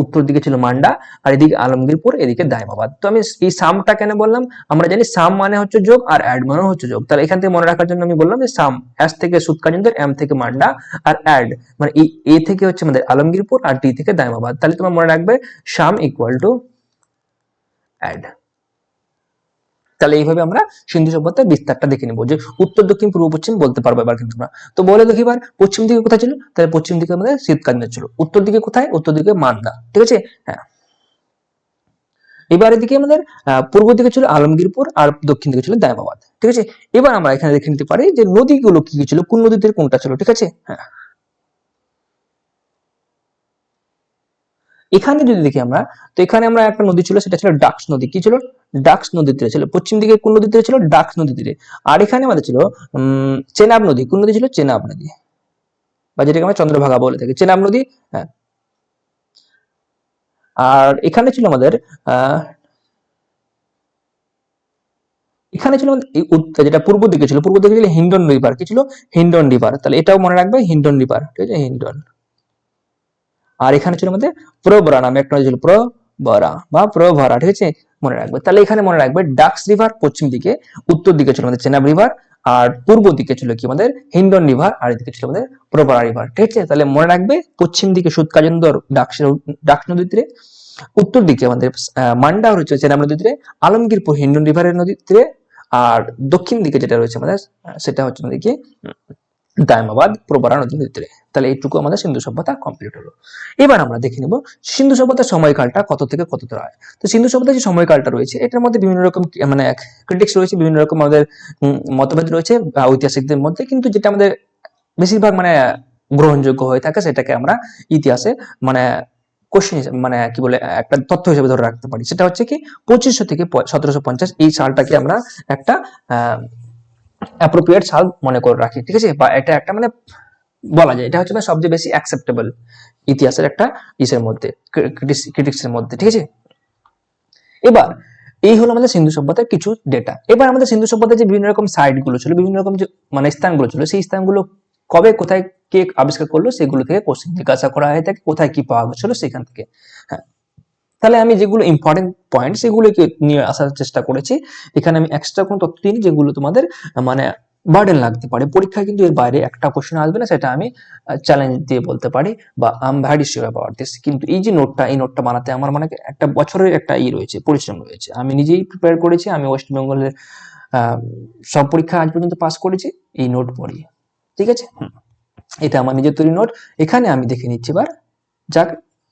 উত্তর দিকে ছিল মান্ডা, আর এদিকে আলমগীরপুর, এদিকে দায়মাবাদ। তো আমি এই সামটা কেন বললাম? আমরা জানি সাম মানে হচ্ছে যোগ আর অ্যাড মানে হচ্ছে যোগ। তাহলে এখান থেকে মনে রাখার জন্য আমি বললাম যে সাম, এস থেকে সুদ কাজেন্দর, এম থেকে মান্ডা, আর অ্যাড এই এ থেকে হচ্ছে আমাদের আলমগীরপুর, আর ডি থেকে দায়মাবাদ। তাহলে তোমার মনে রাখবে সাম ইকুয়াল টু অ্যাড। তাহলে এইভাবে আমরা সিন্ধু সভ্যতার বিস্তারটা দেখে নিবো, যে উত্তর দক্ষিণ পূর্ব পশ্চিম বলতে পারবো এবার কিন্তু আমরা। তো বলে দেখি এবার পশ্চিম দিকে কোথায় ছিল? তাহলে পশ্চিম দিকে আমাদের শীতকালীন ছিল। উত্তর দিকে কোথায়? উত্তর দিকে মান্দা। ঠিক আছে, হ্যাঁ। এবার এদিকে আমাদের পূর্ব দিকে ছিল আলমগীরপুর, আর দক্ষিণ দিকে ছিল দায়মাবাদ। ঠিক আছে, এবার আমরা এখানে দেখে নিতে পারি যে নদীগুলো কি কি ছিল, কোন নদীতে কোনটা ছিল। ঠিক আছে, হ্যাঁ। এখানে যদি দেখি আমরা, তো এখানে আমরা একটা নদী ছিল, সেটা ছিল ডাক্স নদী। কি ছিল? ডাক্স নদী তীরে ছিল। পশ্চিম দিকে কোন নদী তীরে ছিল? ডাক্স নদী তীরে। আর এখানে আমাদের ছিল চেনাব নদী। কোন নদী ছিল? চেনাব নদী, বা যেটাকে আমরা চন্দ্রভাগা বলে থাকি, চেনাব নদী। হ্যাঁ। আর এখানে ছিল আমাদের আহ এখানে ছিল আমাদের যেটা পূর্ব দিকে ছিল, পূর্ব দিকে ছিল হিন্ডন রিভার। কি ছিল? হিন্ডন রিভার। তাহলে এটাও মনে রাখবে, হিন্ডন রিভার, ঠিক আছে, হিন্ডন। আর এখানে ছিল আমাদের প্রবরা নামে একটা নদী ছিল, প্রবরা বা প্রভরা, ঠিক আছে, মনে রাখবে। তাহলে এখানে মনে রাখবে ডাক্স রিভার পশ্চিম দিকে, উত্তর দিকে ছিল আমাদের চেনাব রিভার, আর পূর্ব দিকে ছিল কি আমাদের হিন্ডন রিভার, আর এদিকে ছিল আমাদের প্রবরা রিভার, ঠিক আছে। তাহলে মনে রাখবে পশ্চিম দিকে সুৎকাজন্দর ডাক্স নদী তীরে, উত্তর দিকে আমাদের মান্ডা রয়েছে চেনাব নদী তীরে, আলমগীরপুর হিন্ডন রিভারের নদী তীরে, আর দক্ষিণ দিকে যেটা রয়েছে আমাদের সেটা হচ্ছে আমাদের কি দায়মাবাদ প্রবরা নদীর ভিতরে। তাহলে এইটুকু আমাদের সিন্ধু সভ্যতা কমপ্লিট হলো। এবার আমরা দেখে নেব সিন্ধু সভ্যতার সময়কালটা কত থেকে কত হয়। তো সিন্ধু সভ্যতার যে সময়কালটা রয়েছে, এটার মধ্যে বিভিন্ন রকম মানে ক্রিটিক্স রয়েছে, বিভিন্ন রকম আমাদের মতভেদ রয়েছে ঐতিহাসিকদের মধ্যে, কিন্তু যেটা আমাদের বেশিরভাগ মানে গ্রহণযোগ্য হয়ে থাকে, সেটাকে আমরা ইতিহাসে মানে কোশ্চেন মানে কি বলে একটা তথ্য হিসেবে ধরে রাখতে পারি। সেটা হচ্ছে কি 2500 থেকে 1750 এই সালটাকে আমরা একটা অ্যাপ্রোপ্রিয়েট সাল মনে করে রাখি, ঠিক আছে, বা এটা একটা মানে বলা যায় এটা হচ্ছে সবচেয়ে বেশি অ্যাকসেপ্টেবল ইতিহাসের একটা ইসের মধ্যে, ক্রিটিক্স এর মধ্যে, ঠিক আছে। এবার এই হলো আমাদের সিন্ধু সভ্যতার কিছু ডেটা। এবার আমাদের সিন্ধু সভ্যতার যে বিভিন্ন রকম সাইট গুলো ছিল, বিভিন্ন রকম যে মানে স্থানগুলো ছিল, সেই স্থানগুলো কবে কোথায় কে আবিষ্কার করলো সেগুলো থেকে কোশ্চেন জিজ্ঞাসা করা হয়ে থাকে, কোথায় কি পাওয়া গেছিল সেখান থেকে। হ্যাঁ, তাহলে আমি যেগুলো ইম্পর্টেন্ট পয়েন্ট সেগুলোকে নিয়ে আসার চেষ্টা করেছি। এখানে আমি এক্সট্রা কোনো তথ্য দিইনি যেগুলো তোমাদের মানে বার্ডেন লাগতে পারে পরীক্ষায়, কিন্তু এর বাইরে একটা কোশ্চেন আসবে না, সেটা আমি চ্যালেঞ্জ দিয়ে বলতে পারি, বা I am very sure about this. কিন্তু এই যে নোটটা, এই নোটটা বানাতে আমার মানে একটা বছরের একটা রয়েছে, পরিশ্রম রয়েছে। আমি নিজেই প্রিপেয়ার করেছি, আমি ওয়েস্ট বেঙ্গলের সব পরীক্ষা আজ পর্যন্ত পাস করেছি এই নোট পড়িয়ে, ঠিক আছে। এটা আমার নিজের তৈরি নোট। এখানে আমি দেখে নিচ্ছি এবার যাক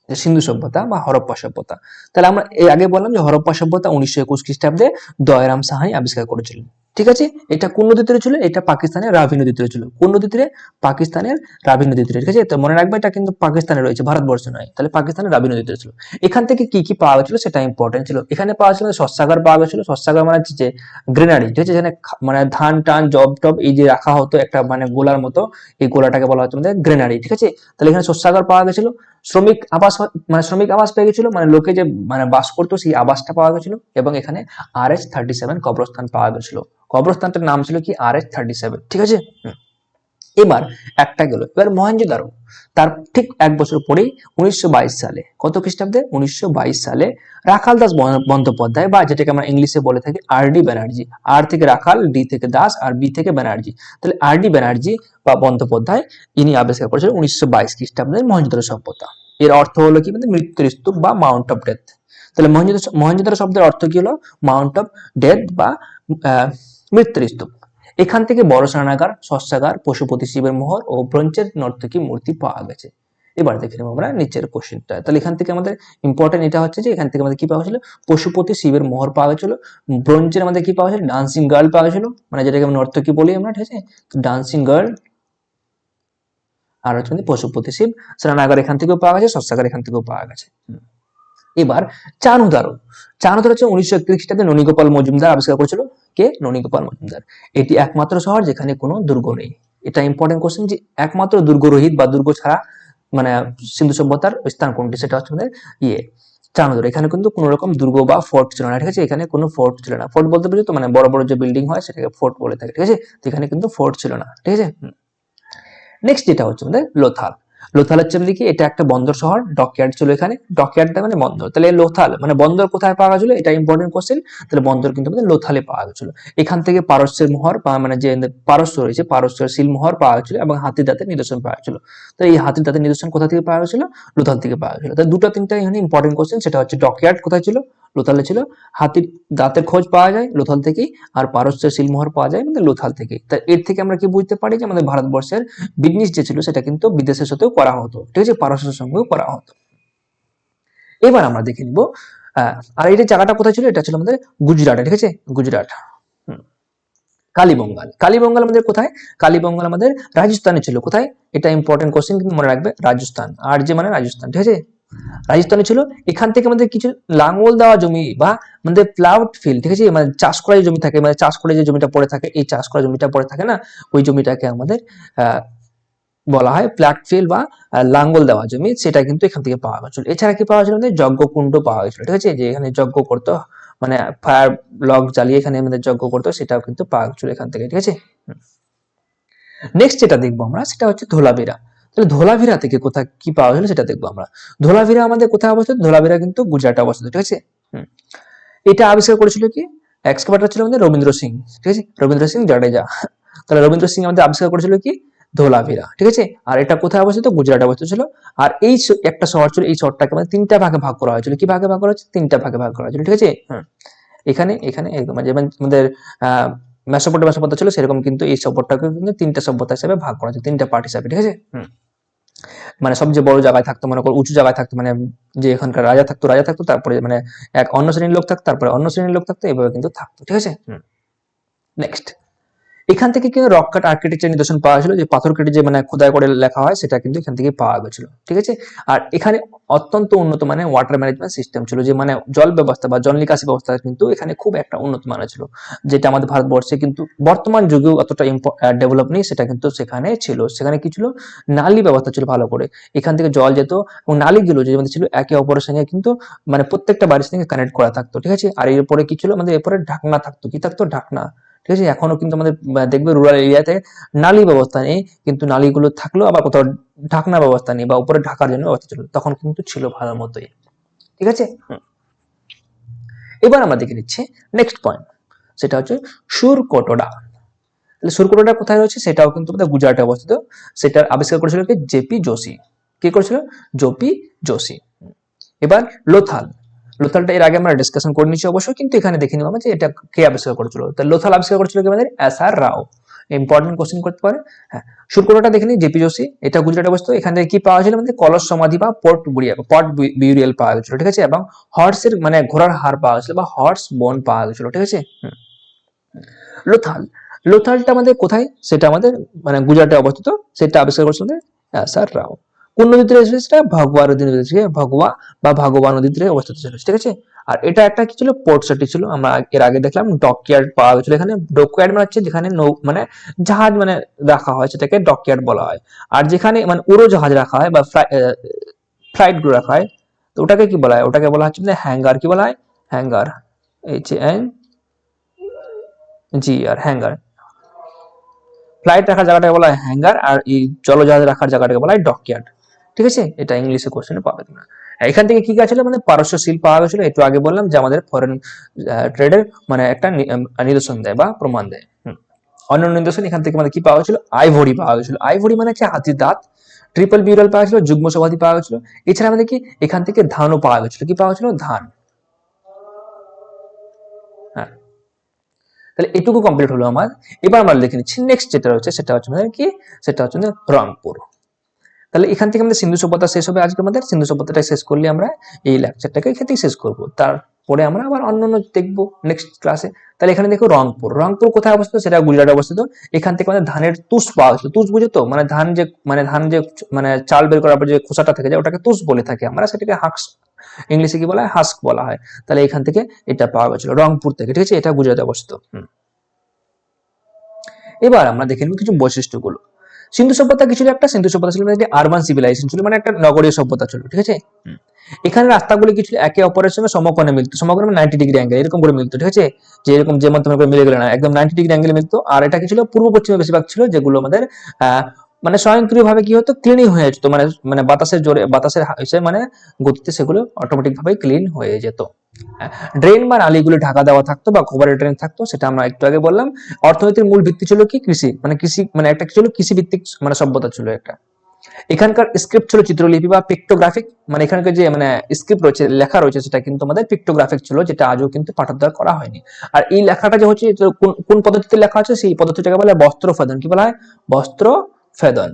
সিন্ধু সভ্যতা বা হরপ্পা সভ্যতা। তাহলে আমরা এর আগে বললাম যে হরপ্পা সভ্যতা 1921 খ্রিস্টাব্দে দয়ারাম সাহানি আবিষ্কার করেছিলেন, ঠিক আছে। এটা কোন নদী তীরে ছিল? এটা পাকিস্তানের রাভি নদী তীরে ছিল। কোন নদী তীরে? পাকিস্তানের রাভি নদী তীরে, ঠিক আছে। তো মনে রাখবে এটা কিন্তু পাকিস্তানে রয়েছে, ভারতবর্ষে নয়। তাহলে পাকিস্তানের রাভি নদী তীরে ছিল। এখান থেকে কি কি পাওয়া গেছিল সেটা ইম্পর্টেন্ট ছিল। এখানে পাওয়া ছিল শস্যাগার পাওয়া গেছিল। শস্যাগার মানে হচ্ছে যে গ্রেনারি, ঠিক আছে, যেখানে মানে ধান টান জব টব এই যে রাখা হতো একটা মানে গোলার মতো, এই গোলাটাকে বলা হচ্ছে আমাদের গ্রেনারি, ঠিক আছে। তাহলে এখানে শস্যাগার পাওয়া গেছিল। শ্রমিক আবাস মানে শ্রমিক আবাস পেয়ে গেছিল, মানে লোকে যে মানে বাস করতো সেই আবাসটা পাওয়া গেছিল। এবং এখানে RH-37 কবরস্থান পাওয়া গেছিল। কবরস্থানটার নাম ছিল কি RH-37, ঠিক আছে। এবার একটা গেল, এবার মহেঞ্জোদারো। তার ঠিক এক বছর পরেই 1922 সালে, কত খ্রিস্টাব্দে? 1922 সালে রাখাল দাস বন্দ্যোপাধ্যায়, বা যেটাকে আমরা ইংলিশে বলে থাকি R.D. ব্যানার্জি। আর থেকে রাখাল, ডি থেকে দাস, আর বি থেকে ব্যানার্জি। তাহলে R.D. ব্যানার্জি বা বন্দ্যোপাধ্যায় ইনি আবিষ্কার করেছিলেন 1922 খ্রিস্টাব্দে মহেঞ্জোদারো সভ্যতা। এর অর্থ হলো কি মানে মৃত্যুর স্তূপ বা মাউন্ট অফ ডেথ। তাহলে মহেঞ্জোদারো শব্দের অর্থ কি হলো? মাউন্ট অফ ডেথ বা মৃত্যুর স্তূপ। এখান থেকে বড় স্নানাগার, শস্যাগার, পশুপতি শিবের মোহর ও ব্রোঞ্জের নর্তকী মূর্তি পাওয়া গেছে। এবার দেখে নেবো আমরা নিচের কোশ্চেনটা। তাহলে এখান থেকে আমাদের ইম্পর্টেন্ট এটা হচ্ছে যে এখান থেকে আমাদের কি পাওয়া গেছিল? পশুপতি শিবের মোহর পাওয়া গেছিল। ব্রোঞ্জের আমাদের কি পাওয়া গেছিল? ডান্সিং গার্ল পাওয়া গেছিল, মানে যেটাকে আমরা নর্তকী বলি আমরা, ঠিক আছে, ডান্সিং গার্ল। আর হচ্ছে পশুপতি শিব। স্নানাগার এখান থেকেও পাওয়া গেছে, শস্যাগার এখান থেকেও পাওয়া গেছে। এবার চানুদারো। চানুদার হচ্ছে 1931 খ্রিস্টাব্দে ননীগোপাল মজুমদার আবিষ্কার করেছিল। কে? ননীগোপাল মজুমদার। এটি একমাত্র শহর যেখানে কোনো দুর্গ নেই। এটা ইম্পর্টেন্ট কোশ্চেন যে একমাত্র দুর্গরহিত বা দুর্গ ছাড়া মানে সিন্ধু সভ্যতার স্থান কোনটি? সেটা হচ্ছে আমাদের চানুদারো। এখানে কিন্তু কোনো রকম দুর্গ বা ফোর্ট ছিল না, ঠিক আছে। এখানে কোনো ফোর্ট ছিল না। ফোর্ট বলতে পারছো তো মানে বড় বড় যে বিল্ডিং হয় সেটাকে ফোর্ট বলে থাকে, ঠিক আছে। তো এখানে কিন্তু ফোর্ট ছিল না, ঠিক আছে। নেক্সট যেটা হচ্ছে আমাদের লোথাল। লোথাল হচ্ছে আমাদের কি? এটা একটা বন্দর শহর, ডকইয়ার্ড ছিল এখানে। ডকইয়ার্ডটা মানে বন্দর। তাহলে লোথাল মানে বন্দর কোথায় পাওয়া গেছিল? এটা ইম্পর্টেন্ট কোশ্চেন। তাহলে বন্দর কিন্তু আমাদের লোথালে পাওয়া গেছিল। এখান থেকে পারস্যের মোহর বা মানে যে পারস্য রয়েছে, পারস্যের সিলমোহর পাওয়া গেছিল এবং হাতির দাঁতের নিদর্শন পাওয়া গেছিল। তো এই হাতির দাঁতের নিদর্শন কোথা থেকে পাওয়া গেছিল? লোথাল থেকে পাওয়া গেছিল। তাই দুটো তিনটা এখানে ইম্পর্টেন্ট কোশ্চেন। সেটা হচ্ছে ডকইয়ার্ড কোথায় ছিল? লোথালে ছিল। হাতির দাঁতের খোঁজ পাওয়া যায় লোথাল থেকেই। আর পারস্যের সিলমোহর পাওয়া যায় আমাদের লোথাল থেকে। তাই এর থেকে আমরা কি বুঝতে পারি যে আমাদের ভারতবর্ষের বিজনেস যে ছিল সেটা কিন্তু বিদেশের সাথেও করা হতো, ঠিক আছে, পারস্যের সঙ্গেও করা হতো। এবার আমরা দেখে নিব আর এই যে জায়গাটা কোথায় ছিল? এটা ছিল আমাদের গুজরাটে, ঠিক আছে, গুজরাট। কালীবঙ্গাল। কালীবঙ্গাল আমাদের কোথায়? কালীবঙ্গাল আমাদের রাজস্থানে ছিল। কোথায়? এটা ইম্পর্টেন্ট কোশ্চেন, কিন্তু মনে রাখবে রাজস্থান। আর যে মানে রাজস্থান, ঠিক আছে। রাজস্থানে ছিল। এখান থেকে আমাদের কিছু লাঙ্গল দেওয়া জমি বা আমাদের প্লাউড ফিল্ড, ঠিক আছে, মানে চাষ করা যে জমি থাকে, মানে চাষ করে যে জমিটা পড়ে থাকে, এই চাষ করা জমিটা পড়ে থাকে না, ওই জমিটাকে আমাদের আহ বলা হয় প্লাট ফিল্ড বা লাঙ্গল দেওয়া জমি, সেটা কিন্তু এখান থেকে পাওয়া গেছিল। এছাড়া কি পাওয়া গেছিল, আমাদের যজ্ঞকুণ্ড পাওয়া গেছিল, ঠিক আছে, যে এখানে যজ্ঞ করতো, মানে ফায়ার লগ জ্বালিয়ে এখানে আমাদের যজ্ঞ করতো, সেটাও কিন্তু পাওয়া গেছিল এখান থেকে, ঠিক আছে। নেক্সট যেটা দেখবো আমরা সেটা হচ্ছে ধোলাভিরা। তাহলে ধোলাভিরা থেকে কোথায় কি পাওয়া গেল সেটা দেখবো আমরা। ধোলাভিরা আমাদের কোথায় অবস্থিত? ধোলাভিরা কিন্তু গুজরাটে অবস্থিত, ঠিক আছে। এটা আবিষ্কার করেছিল কি? এক্সকাভেটর ছিল আমাদের রবীন্দ্র সিং, ঠিক আছে, রবীন্দ্র সিং জাডেজা। তাহলে রবীন্দ্র সিং আমাদের আবিষ্কার করেছিল কি? ধোলাভিরা, ঠিক আছে। আর এটা কোথায় অবস্থিত? গুজরাটে অবস্থিত ছিল। আর এই একটা শহর ছিল, এই শহরটাকে আমাদের তিনটা ভাগে ভাগ করা হয়েছিল। কি ভাগে ভাগ করা হয়েছে? তিনটা ভাগে ভাগ করা হয়েছিল, ঠিক আছে। এখানে এখানে একদম যেমন আমাদের আহ মেসোপটেমিয়া সভ্যতা ছিল, সেরকম কিন্তু এই সভ্যতাকে কিন্তু তিনটা সভ্যতা হিসেবে ভাগ করা হয়েছে, তিনটা পার্ট হিসাবে, ঠিক আছে। মানে সবচেয়ে বড় জায়গায় থাকতো, মনে করো উঁচু জায়গায় থাকতো, মানে যে এখানকার রাজা থাকতো, তারপরে মানে এক অন্য শ্রেণীর লোক থাকতো, তারপরে অন্য শ্রেণীর লোক থাকতো, এইভাবে কিন্তু থাকতো, ঠিক আছে। নেক্সট, এখান থেকে কিন্তু রক কাট আর্কিটেকচার নিদর্শন পাওয়া ছিল, যে পাথর কেটে যে মানে খোদাই করে লেখা হয়, সেটা কিন্তু এখান থেকে পাওয়া গেছিল, ঠিক আছে। আর এখানে অত্যন্ত উন্নত মানে ওয়াটার ম্যানেজমেন্ট সিস্টেম ছিল, যে মানে জল ব্যবস্থা বা জল নিকাশি ব্যবস্থা কিন্তু এখানে খুব একটা উন্নত মানের ছিল, যেটা আমাদের ভারতবর্ষে কিন্তু বর্তমান যুগেও অতটা ডেভেলপ নেই, সেটা কিন্তু সেখানে ছিল। সেখানে কি ছিল? নালী ব্যবস্থা ছিল ভালো করে, এখান থেকে জল যেত, এবং নালীগুলো যে ছিল একে অপরের সঙ্গে কিন্তু মানে প্রত্যেকটা বাড়ির সঙ্গে কানেক্ট করা থাকতো, ঠিক আছে। আর এরপরে কি ছিল? আমাদের এরপরে ঢাকনা থাকতো, কি থাকতো? ঢাকনা, ঠিক আছে। এখনো কিন্তু আমাদের দেখবে রুরাল এরিয়াতে নালী ব্যবস্থা নেই, কিন্তু নালীগুলো থাকলেও আবার কোথাও ঢাকনা ব্যবস্থা নেই বা উপরে ঢাকার জন্য ব্যবস্থা ছিল, তখন কিন্তু ছিল ভালো মতোই, ঠিক আছে। এবার আমরা দেখে নিচ্ছি নেক্সট পয়েন্ট, সেটা হচ্ছে সুরকোটডা। তাহলে সুরকোটডা কোথায় রয়েছে? সেটাও কিন্তু আমাদের গুজরাটে অবস্থিত। সেটা আবিষ্কার করেছিল কি? জেপি যোশী। কে করেছিল? জেপি যোশী। এবার লোথাল, লোথালটা এর আগে আমরা ডিসকাশন করে নিচ্ছি অবশ্যই, কিন্তু এখানে দেখে নিব যে এটা কে আবিষ্কার করেছিল। তাহলে লোথাল আবিষ্কার করেছিল কি? আমাদের এস আর রাও। ইম্পর্টেন্ট কোশ্চেন করতে পারে। হ্যাঁ, সুরকোটটা দেখে নিই, জেপি যোশী, এটা গুজরাটে অবস্থিত। এখান থেকে কি পাওয়া ছিল? আমাদের কলস সমাধি বা পট বিউরিয়াল পাওয়া গেছিল, ঠিক আছে, এবং হর্সের মানে ঘোড়ার হাড় পাওয়া গেছিল বা হর্স বোন পাওয়া গেছিল, ঠিক আছে। লোথাল, লোথালটা আমাদের কোথায়? সেটা আমাদের মানে গুজরাটে অবস্থিত, সেটা আবিষ্কার করেছিল এস আর রাও। কোন নদীতে রয়েছে? সেটা ভগবা নদী রয়েছে, ভগবা বা ভাগবা নদীতে অবস্থিত ছিল, ঠিক আছে। আর এটা একটা কি ছিল? পোর্ট সিটি ছিল। আমরা এর আগে দেখলাম ডকইয়ার্ড পাওয়া গেছিল এখানে। ডকইয়ার্ড মানে হচ্ছে যেখানে মানে জাহাজ মানে রাখা হয়, সেটাকে ডকইয়ার্ড বলা হয়। আর যেখানে মানে উড়োজাহাজ রাখা হয় বা ফ্লাইট গুলো রাখা হয়, তো ওটাকে কি বলা হয়? ওটাকে বলা হচ্ছে হ্যাঙ্গার। কি বলা হয়? হ্যাঙ্গার, HANG আর হ্যাঙ্গার। ফ্লাইট রাখার জায়গাটাকে বলা হয় হ্যাঙ্গার, আর এই জলজাহাজ রাখার জায়গাটাকে বলা হয় ডকইয়ার্ড, ঠিক আছে। এটা ইংলিশে কোশ্চেনে পাবে তোমরা। এখান থেকে কি গেছিল? মানে পারস্য শিল্প পাওয়া গেছিল। একটু আগে বললাম যে আমাদের ফরেন ট্রেডের মানে একটা নিদর্শন দেয় বা প্রমাণ দেয়। অন্যান্য নিদর্শন এখান থেকে মানে কি পাওয়া গেছিল? আইভরি পাওয়া গেছিল। আইভরি মানে হচ্ছে হাতির দাঁত। ট্রিপল বিউরাল পাওয়া গেছিল, যুগ্ম সমাধি পাওয়া গেছিল। এছাড়া আমাদের কি এখান থেকে ধানও পাওয়া গেছিল। কি পাওয়া গেছিল? ধান। হ্যাঁ, তাহলে এটুকু কমপ্লিট হলো আমার। এবার আমরা লিখে নিচ্ছি নেক্সট যেটা রয়েছে, সেটা হচ্ছে আমাদের কি? সেটা হচ্ছে রংপুর। তাহলে এখান থেকে আমাদের সিন্ধু সভ্যতা শেষ হবে। আজকে আমাদের সিন্ধু সভ্যতাটা শেষ করলে আমরা এই লেকচারটাকে এখান থেকে শেষ করবো। তারপরে আমরা আবার অন্যান্য দেখবো নেক্সট ক্লাসে। তাহলে এখানে দেখো রংপুর। রংপুর কোথায় অবস্থিত? সেটা গুজরাটে অবস্থিত। এখান থেকে আমাদের ধানের তুষ পাওয়া গেছিল। তুষ বুঝো তো? মানে ধান যে মানে চাল বের করার পর যে খোসাটা থেকে যায়, ওটাকে তুষ বলে থাকি আমরা। সেটাকে ইংলিশে কি বলা হয়? হাস্ক বলা হয়। তাহলে এখান থেকে এটা পাওয়া গেছিল রংপুর থেকে, ঠিক আছে। এটা গুজরাটে অবস্থিত। এবার আমরা দেখে নিব কিছু বৈশিষ্ট্যগুলো। সিন্ধু সভ্যতা কি ছিল? একটা সিন্ধু সভ্যতা ছিল একটি আরবান সিভিলাইজেশন ছিল, মানে একটা নগরীয় সভ্যতা ছিল, ঠিক আছে। এখানে রাস্তাগুলি কি ছিল? একে অপরের সঙ্গে সমকোণে মিলত। সমকোণে 90 ডিগ্রি অ্যাঙ্গেল এরকম করে মিলত, ঠিক আছে। যে এরকম যেমন তোমার করে মিলে গেল না, একদম 90 ডিগ্রি অ্যাঙ্গেলে মিলত। আর এটা কি ছিল? পূর্ব পশ্চিমে বেশিরভাগ ছিল, যেগুলো আমাদের মানে স্বয়ংক্রিয়ভাবে কি হতো? ক্লিনিং হয়ে যেত। মানে মানে বাতাসের জোরে, বাতাসের মানে গতিতে সেগুলো অটোমেটিক ভাবে ক্লিন হয়ে যেত। ড্রেন বা নালীগুলি ঢাকা দেওয়া থাকতো বা কভারের ড্রেন থাকতো, সেটা আমরা একটু আগে বললাম। অর্থনীতির মূল ভিত্তি ছিল কি? কৃষি। মানে একটা কি ছিল? কৃষি ভিত্তিক মানে সভ্যতা ছিল একটা। এখানকার স্ক্রিপ্ট ছিল চিত্রলিপি বা পিক্টোগ্রাফিক। মানে এখানকার যে মানে স্ক্রিপ্ট রয়েছে, লেখা রয়েছে, সেটা কিন্তু আমাদের পিক্টোগ্রাফিক ছিল, যেটা আজও কিন্তু পাঠোদ্ধার করা হয়নি। আর এই লেখাটা যে হচ্ছে কোন পদ্ধতিতে লেখা আছে, সেই পদ্ধতিটাকে বলে বস্ত্র ফেদন। কি বলা হয়? বস্ত্র ফেদন,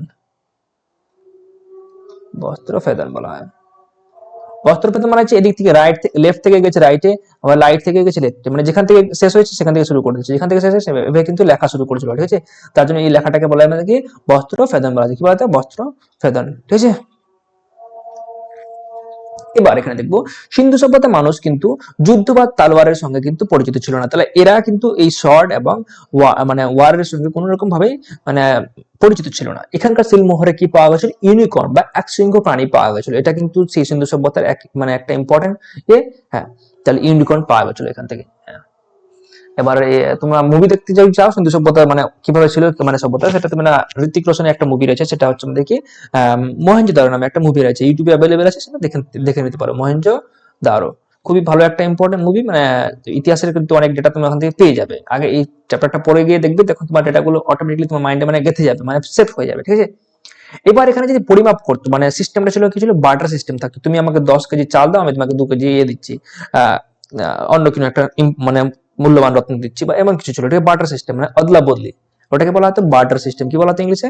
বস্ত্র ফেদন বলা হয়। বস্ত্র ফেদন মানে হচ্ছে এদিক থেকে রাইট, লেফট থেকে গেছে রাইটে, আবার রাইট থেকে গেছে লেফটে, মানে যেখান থেকে শেষ হয়েছে সেখান থেকে শুরু করে দিচ্ছে, যেখান থেকে শেষ হয়েছে এভাবে কিন্তু লেখা শুরু করেছিল, ঠিক আছে। তার জন্য এই লেখাটাকে বলা হয় মানে কি? বস্ত্র ফেদন বলা হয়। কি বলা হয়? বস্ত্র ফেদন, ঠিক আছে। এবার এখানে দেখবো সিন্ধু সভ্যতার মানুষ কিন্তু যুদ্ধ বা তালোয়ারের সঙ্গে কিন্তু পরিচিত ছিল না, তাহলে এরা কিন্তু এই শর্ট এবং মানে ওয়ারের সঙ্গে কোনো রকম ভাবে মানে পরিচিত ছিল না। এখানকার সিলমোহরে কি পাওয়া গেছিল, ইউনিকর্ন বা একশৃঙ্গ প্রাণী পাওয়া গেছিল, এটা কিন্তু সেই সিন্ধু সভ্যতার মানে একটা ইম্পর্টেন্ট হ্যাঁ, তাহলে ইউনিকর্ন পাওয়া গেছিল এখান থেকে। হ্যাঁ, এবার তোমরা মুভি দেখতে যদি চাও সিন্ধু সভ্যতা মানে কিভাবে ছিল মানে সভ্যতা, সেটা তুমি না ঋত্বিক রোশনের একটা মুভি রয়েছে, সেটা হচ্ছে দেখি মহেঞ্জোদারো নামে একটা মুভি রয়েছে, ইউটিউবে অ্যাভেলেবেল আছে, সেটা দেখে নিতে পারো। মহেঞ্জোদারো খুবই ভালো একটা ইম্পর্টেন্ট মুভি, মানে ইতিহাসের কিন্তু অনেক ডেটা তুমি ওখান থেকে পেয়ে যাবে। আগে এই চ্যাপ্টারটা পড়ে গিয়ে দেখবে, দেখো তোমার ডেটাগুলো অটোমেটিকলি তোমার মাইন্ডে মানে গেঁথে যাবে, মানে সেভ হয়ে যাবে, ঠিক আছে। এবার এখানে যদি পরিমাপ করতো, মানে সিস্টেমটা ছিল কি ছিল, বার্টার সিস্টেম থাকতো, তুমি আমাকে 10 কেজি চাল দাও, আমি তোমাকে 2 কেজি দিচ্ছি, অন্য কোনো একটা মানে মূল্যবান রত্ন দিচ্ছি বা এমন কিছু ছিল, ঠিক আছে। বার্টার সিস্টেম মানে অদলা বদলি, ওটাকে বলা হতো বার্টার সিস্টেম। কি বলা হতো ইংলিশে,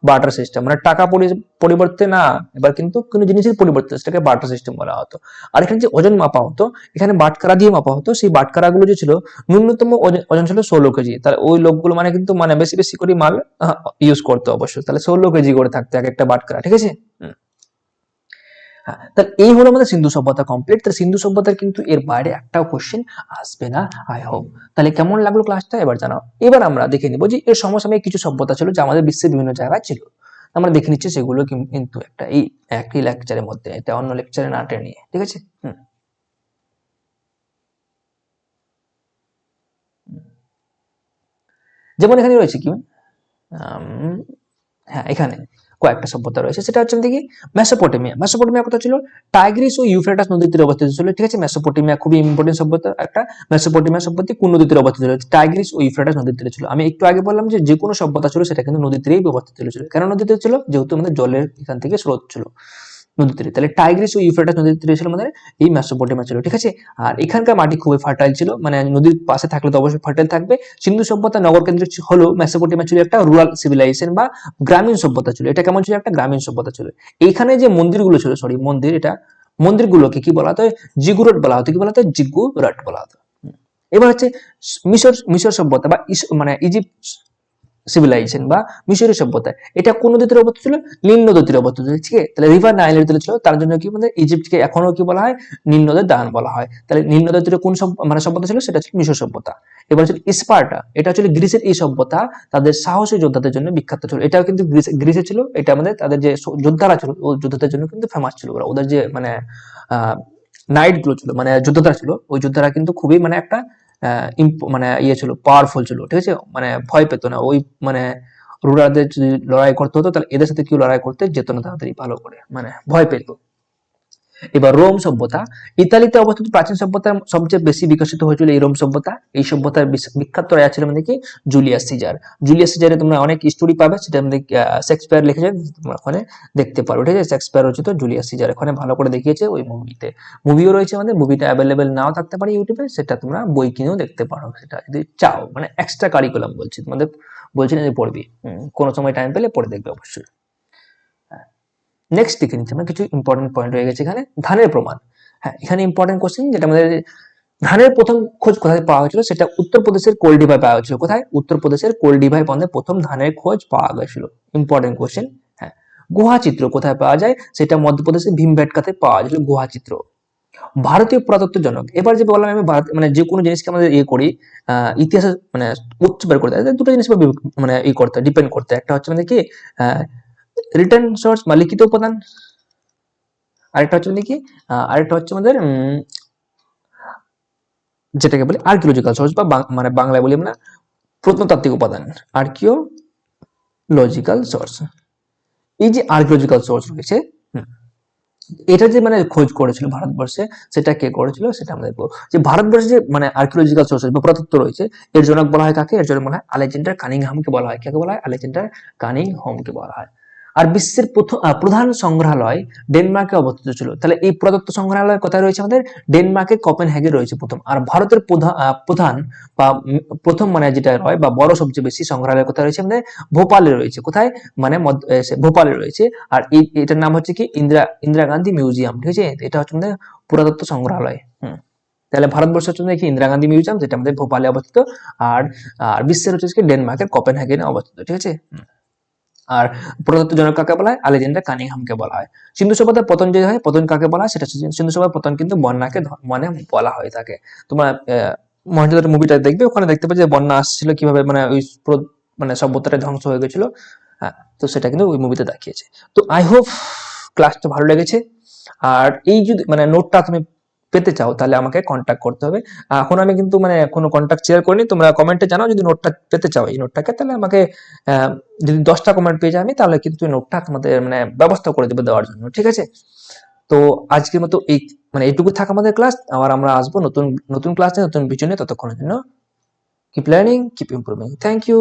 বার্টার সিস্টেম, মানে টাকা পরিবর্তে না, এবার কিন্তু কোনো জিনিসের পরিবর্তে, সেটাকে বার্টার সিস্টেম বলা হতো। আর এখানে যে ওজন মাপা হতো, এখানে বাটখারা দিয়ে মাপা হতো, সেই বাটখারা গুলো যে ছিল ন্যূনতম ওজন ছিল 16 কেজি, তাহলে ওই লোকগুলো মানে কিন্তু মানে বেশি বেশি করে মাল ইউজ করতো অবশ্যই, তাহলে 16 কেজি করে থাকতো এক একটা বাটখারা, ঠিক আছে। হ্যাঁ, তাহলে এই হলো আমাদের সিন্ধু সভ্যতা কমপ্লিট। তাহলে সিন্ধু সভ্যতার কিন্তু এর বাইরে একটাও কোশ্চেন আসবে না, আই হোপ। তাহলে কেমন লাগলো ক্লাসটা এবার জানাও। এবার আমরা দেখে নিব যে এর সমসাময়িক কিছু সভ্যতা ছিল যা আমাদের বিশ্বের বিভিন্ন জায়গায় ছিল, আমরা দেখে নিচ্ছি সেগুলো কিন্তু একটা এই একই লেকচারের মধ্যে, এটা অন্য লেকচারে না টেনে নিয়ে, ঠিক আছে। যেমন এখানে রয়েছে কি, হ্যাঁ এখানে কয়েকটা সভ্যতা রয়েছে, সেটা হচ্ছে দেখি মেসোপটেমিয়া। মেসোপটেমিয়া কোথায় ছিল, টাইগ্রিস ও ইউফ্রেটাস নদীর তীরে অবস্থিত ছিল, ঠিক আছে। মেসোপটেমিয়া খুবই ইম্পর্টেন্ট সভ্যতা একটা। মেসোপটেমিয়া সভ্যতা কোন নদীর তীরে অবস্থিত ছিল, টাইগ্রিস ও ইউফ্রেটাস নদীর তীরে ছিল। আমি একটু আগে বললাম যে যে কোনো সভ্যতা ছিল সেটা কিন্তু নদীর তীরেই অবস্থিত ছিল। কেন নদীর তীরে ছিল, যেহেতু আমাদের জলের এখান থেকে স্রোত ছিল নদীর তীরে, তাহলে টাইগ্রিস ও ইউফ্রেটাস নদীর তীরে ছিল আমাদের এই মেসোপটেমিয়া ছিল, ঠিক আছে। আর এখানকার মাটি খুবই ফার্টাইল ছিল, মানে নদীর পাশে থাকলে তো অবশ্যই ফার্টাইল থাকবে। সিন্ধু সভ্যতা নগর কেন্দ্রিক হলো, মেসোপটেমিয়া ছিল একটা রুরাল সিভিলাইজেশন বা গ্রামীণ সভ্যতা ছিল। এটা কেমন ছিল, একটা গ্রামীণ সভ্যতা ছিল। এইখানে যে মন্দিরগুলো ছিল, সরি মন্দির, এটা মন্দিরগুলোকে কি বলা হতো, জিগুরট বলা হতো। কি বলা হতো, জিগুরট বলা হতো। এবার হচ্ছে মিশর মিশর সভ্যতা বা মানে ইজিপ্ট সিভিলাইজেশন বা মিশরীয় সভ্যতা, এটা কোন নদীর তীরে অবস্থিত ছিল, নীল নদের তীরে অবস্থিত ছিল, ঠিক আছে। তাহলে রিভার নাইলের তীরে ছিল, তার জন্য কি আমাদের ইজিপ্টকে এখনো কি বলা হয়, নীল নদের দান বলা হয়। তাহলে নীল নদের তীরে কোন মানে সভ্যতা ছিল, সেটা ছিল মিশর সভ্যতা। এবার ছিল স্পার্টা, এটা হচ্ছে গ্রিসের এই সভ্যতা তাদের সাহসী যোদ্ধাদের জন্য বিখ্যাত ছিল। এটাও কিন্তু গ্রিসে ছিল, এটা আমাদের তাদের যে যোদ্ধারা ছিল ওই যোদ্ধাদের জন্য কিন্তু ফেমাস ছিল। ওদের যে মানে নাইট গুলো ছিল, মানে যোদ্ধারা ছিল, ওই যোদ্ধারা কিন্তু খুবই মানে একটা মানে ইয়ে ছিল, পাওয়ারফুল ছিল, ঠিক আছে। মানে ভয় পেত না, ওই মানে রুরারদের যদি লড়াই করতে হতো তাহলে এদের সাথে কেউ লড়াই করতে যেত না তাড়াতাড়ি, ভালো করে মানে ভয় পেত। এবার রোম সভ্যতা, ইতালিতে অবস্থিত প্রাচীন সভ্যতার সবচেয়ে বেশি বিকশিত হয়েছিল এই রোম সভ্যতা। এই সভ্যতার বিখ্যাত রাজা ছিল মানে কি, জুলিয়াস সিজার। জুলিয়াস সিজারে তোমরা অনেক স্টোরি পাবে, সেটা আমাদের শেক্সপিয়ার লিখেছেন, তোমরা ওখানে দেখতে পারো, ঠিক আছে। শেক্সপিয়ার রচিত জুলিয়াস সিজার এখানে ভালো করে দেখিয়েছে ওই মুভিতে। মুভিও রয়েছে আমাদের, মুভিটা অ্যাভেলেবেল নাও থাকতে পারে ইউটিউবে, সেটা তোমরা বই কিনেও দেখতে পারো সেটা যদি চাও, মানে এক্সট্রা কারিকুলাম বলছি তোমাদের, বলছি না যে পড়বি, কোনো সময় টাইম পেলে পড়ে দেখবে অবশ্যই। নেক্সট দেখে নিচ্ছি আমরা কিছু ইম্পর্টেন্ট পয়েন্ট রয়ে গেছে এখানে, ধানের প্রমাণ। হ্যাঁ, এখানে ইম্পর্টেন্ট কোশ্চেন, যেটা আমাদের ধানের প্রথম খোঁজ কোথায় পাওয়া হয়েছিল, সেটা উত্তরপ্রদেশের কোলডিভায় পাওয়া হয়েছিল। কোথায়, উত্তরপ্রদেশের কোলডিভায় পন্দে প্রথম ধানের খোঁজ পাওয়া গেছিল। Important question. হ্যাঁ, গুহা চিত্র কোথায় পাওয়া যায়, সেটা মধ্যপ্রদেশের ভীমবেটকাতে পাওয়া যায় গুহা চিত্র। ভারতীয় পুরাতত্ত্ব জনক, এবার যে বললাম আমি ভারত মানে যে কোনো জিনিসকে আমাদের ইয়ে করি, ইতিহাসে মানে উচ্চ বের করতে হয়, দুটো জিনিস মানে ই করতে ডিপেন্ড করতে, একটা হচ্ছে মানে কি রিটার্ন সোর্স বা লিখিত উপাদান, আরেকটা হচ্ছে মানে কি আরেকটা হচ্ছে আমাদের যেটাকে বলি আর্কিওলজিক্যাল সোর্স বা মানে বাংলায় বলি আমরা প্রত্নতাত্ত্বিক উপাদান, আর্কিওলজিক্যাল সোর্স। এই যে আর্কিওলজিক্যাল সোর্স রয়েছে, এটা যে মানে খোঁজ করেছিল ভারতবর্ষে, সেটা কে করেছিল সেটা আমরা দেখবো। যে ভারতবর্ষে যে মানে আর্কিওলজিক্যাল সোর্স বা পুরাতত্ত্ব রয়েছে, এর জনক বলা হয় কাকে, এর জনক বলা হয় আলেকজান্ডার কানিংহামকে বলা হয়। কাকে বলা হয়, আলেকজান্ডার কানিংহামকে বলা হয়। আর বিশ্বের প্রধান সংগ্রহালয় ডেনমার্কে অবস্থিত ছিল। তাহলে এই পুরাতত্ত্ব সংগ্রহালয় কোথায় রয়েছে, আমাদের ডেনমার্কের কোপেনহেগে রয়েছে প্রথম। আর ভারতের প্রধান বা প্রথম মানে যেটা হয় বা বড় সবচেয়ে বেশি সংগ্রহালয় কোথায় রয়েছে, আমাদের ভোপালে রয়েছে। কোথায়, মানে ভোপালে রয়েছে। আর এটার নাম হচ্ছে কি, ইন্দিরা গান্ধী মিউজিয়াম, ঠিক আছে। এটা হচ্ছে আমাদের পুরাতত্ত্ব সংগ্রহালয়। তাহলে ভারতবর্ষ হচ্ছে কি ইন্দিরা গান্ধী মিউজিয়াম, যেটা আমাদের ভোপালে অবস্থিত। আর বিশ্বের হচ্ছে ডেনমার্কের কোপেনহেগেনে অবস্থিত, ঠিক আছে। আর প্রদত্ত জনক কাকে বলা হয়? আলেকজান্ডার কানিংহামকে বলা হয়। সিন্ধু সভ্যতার পতন যে হয়, পতন কাকে বলা হয়? সেটা সিন্ধু সভ্যতার পতন কিন্তু বন্যাকে মানে বলা হয়ে থাকে। তোমার মহেঞ্জোদারো মুভিটা দেখবে, ওখানে দেখতে পাবে যে বন্যা আসছিল কিভাবে, মানে ওই মানে সভ্যতাটা ধ্বংস হয়ে গেছিল। হ্যাঁ, তো সেটা কিন্তু ওই মুভিতে দেখিয়েছে। তো আই হোপ ক্লাসটা ভালো লেগেছে। আর এই যদি মানে নোটটা তুমি পেতে চাও তাহলে আমাকে কন্ট্যাক্ট করতে হবে। এখন আমি কিন্তু মানে কোনো কন্ট্যাক্ট শেয়ার করিনি, তোমরা কমেন্টে জানাও যদি নোটটা পেতে চাও এই নোটটাকে, তাহলে আমাকে যদি 10টা কমেন্ট পেয়ে যাই আমি, তাহলে কিন্তু এই নোটটা তোমাদের মানে ব্যবস্থা করে দেবো দেওয়ার জন্য, ঠিক আছে? তো আজকের মতো এই মানে এইটুকু থাক আমাদের ক্লাস। আবার আমরা আসবো নতুন নতুন ক্লাসে, নতুন ভিডিও নিয়ে। ততক্ষণের জন্য keep learning, keep improving. Thank you.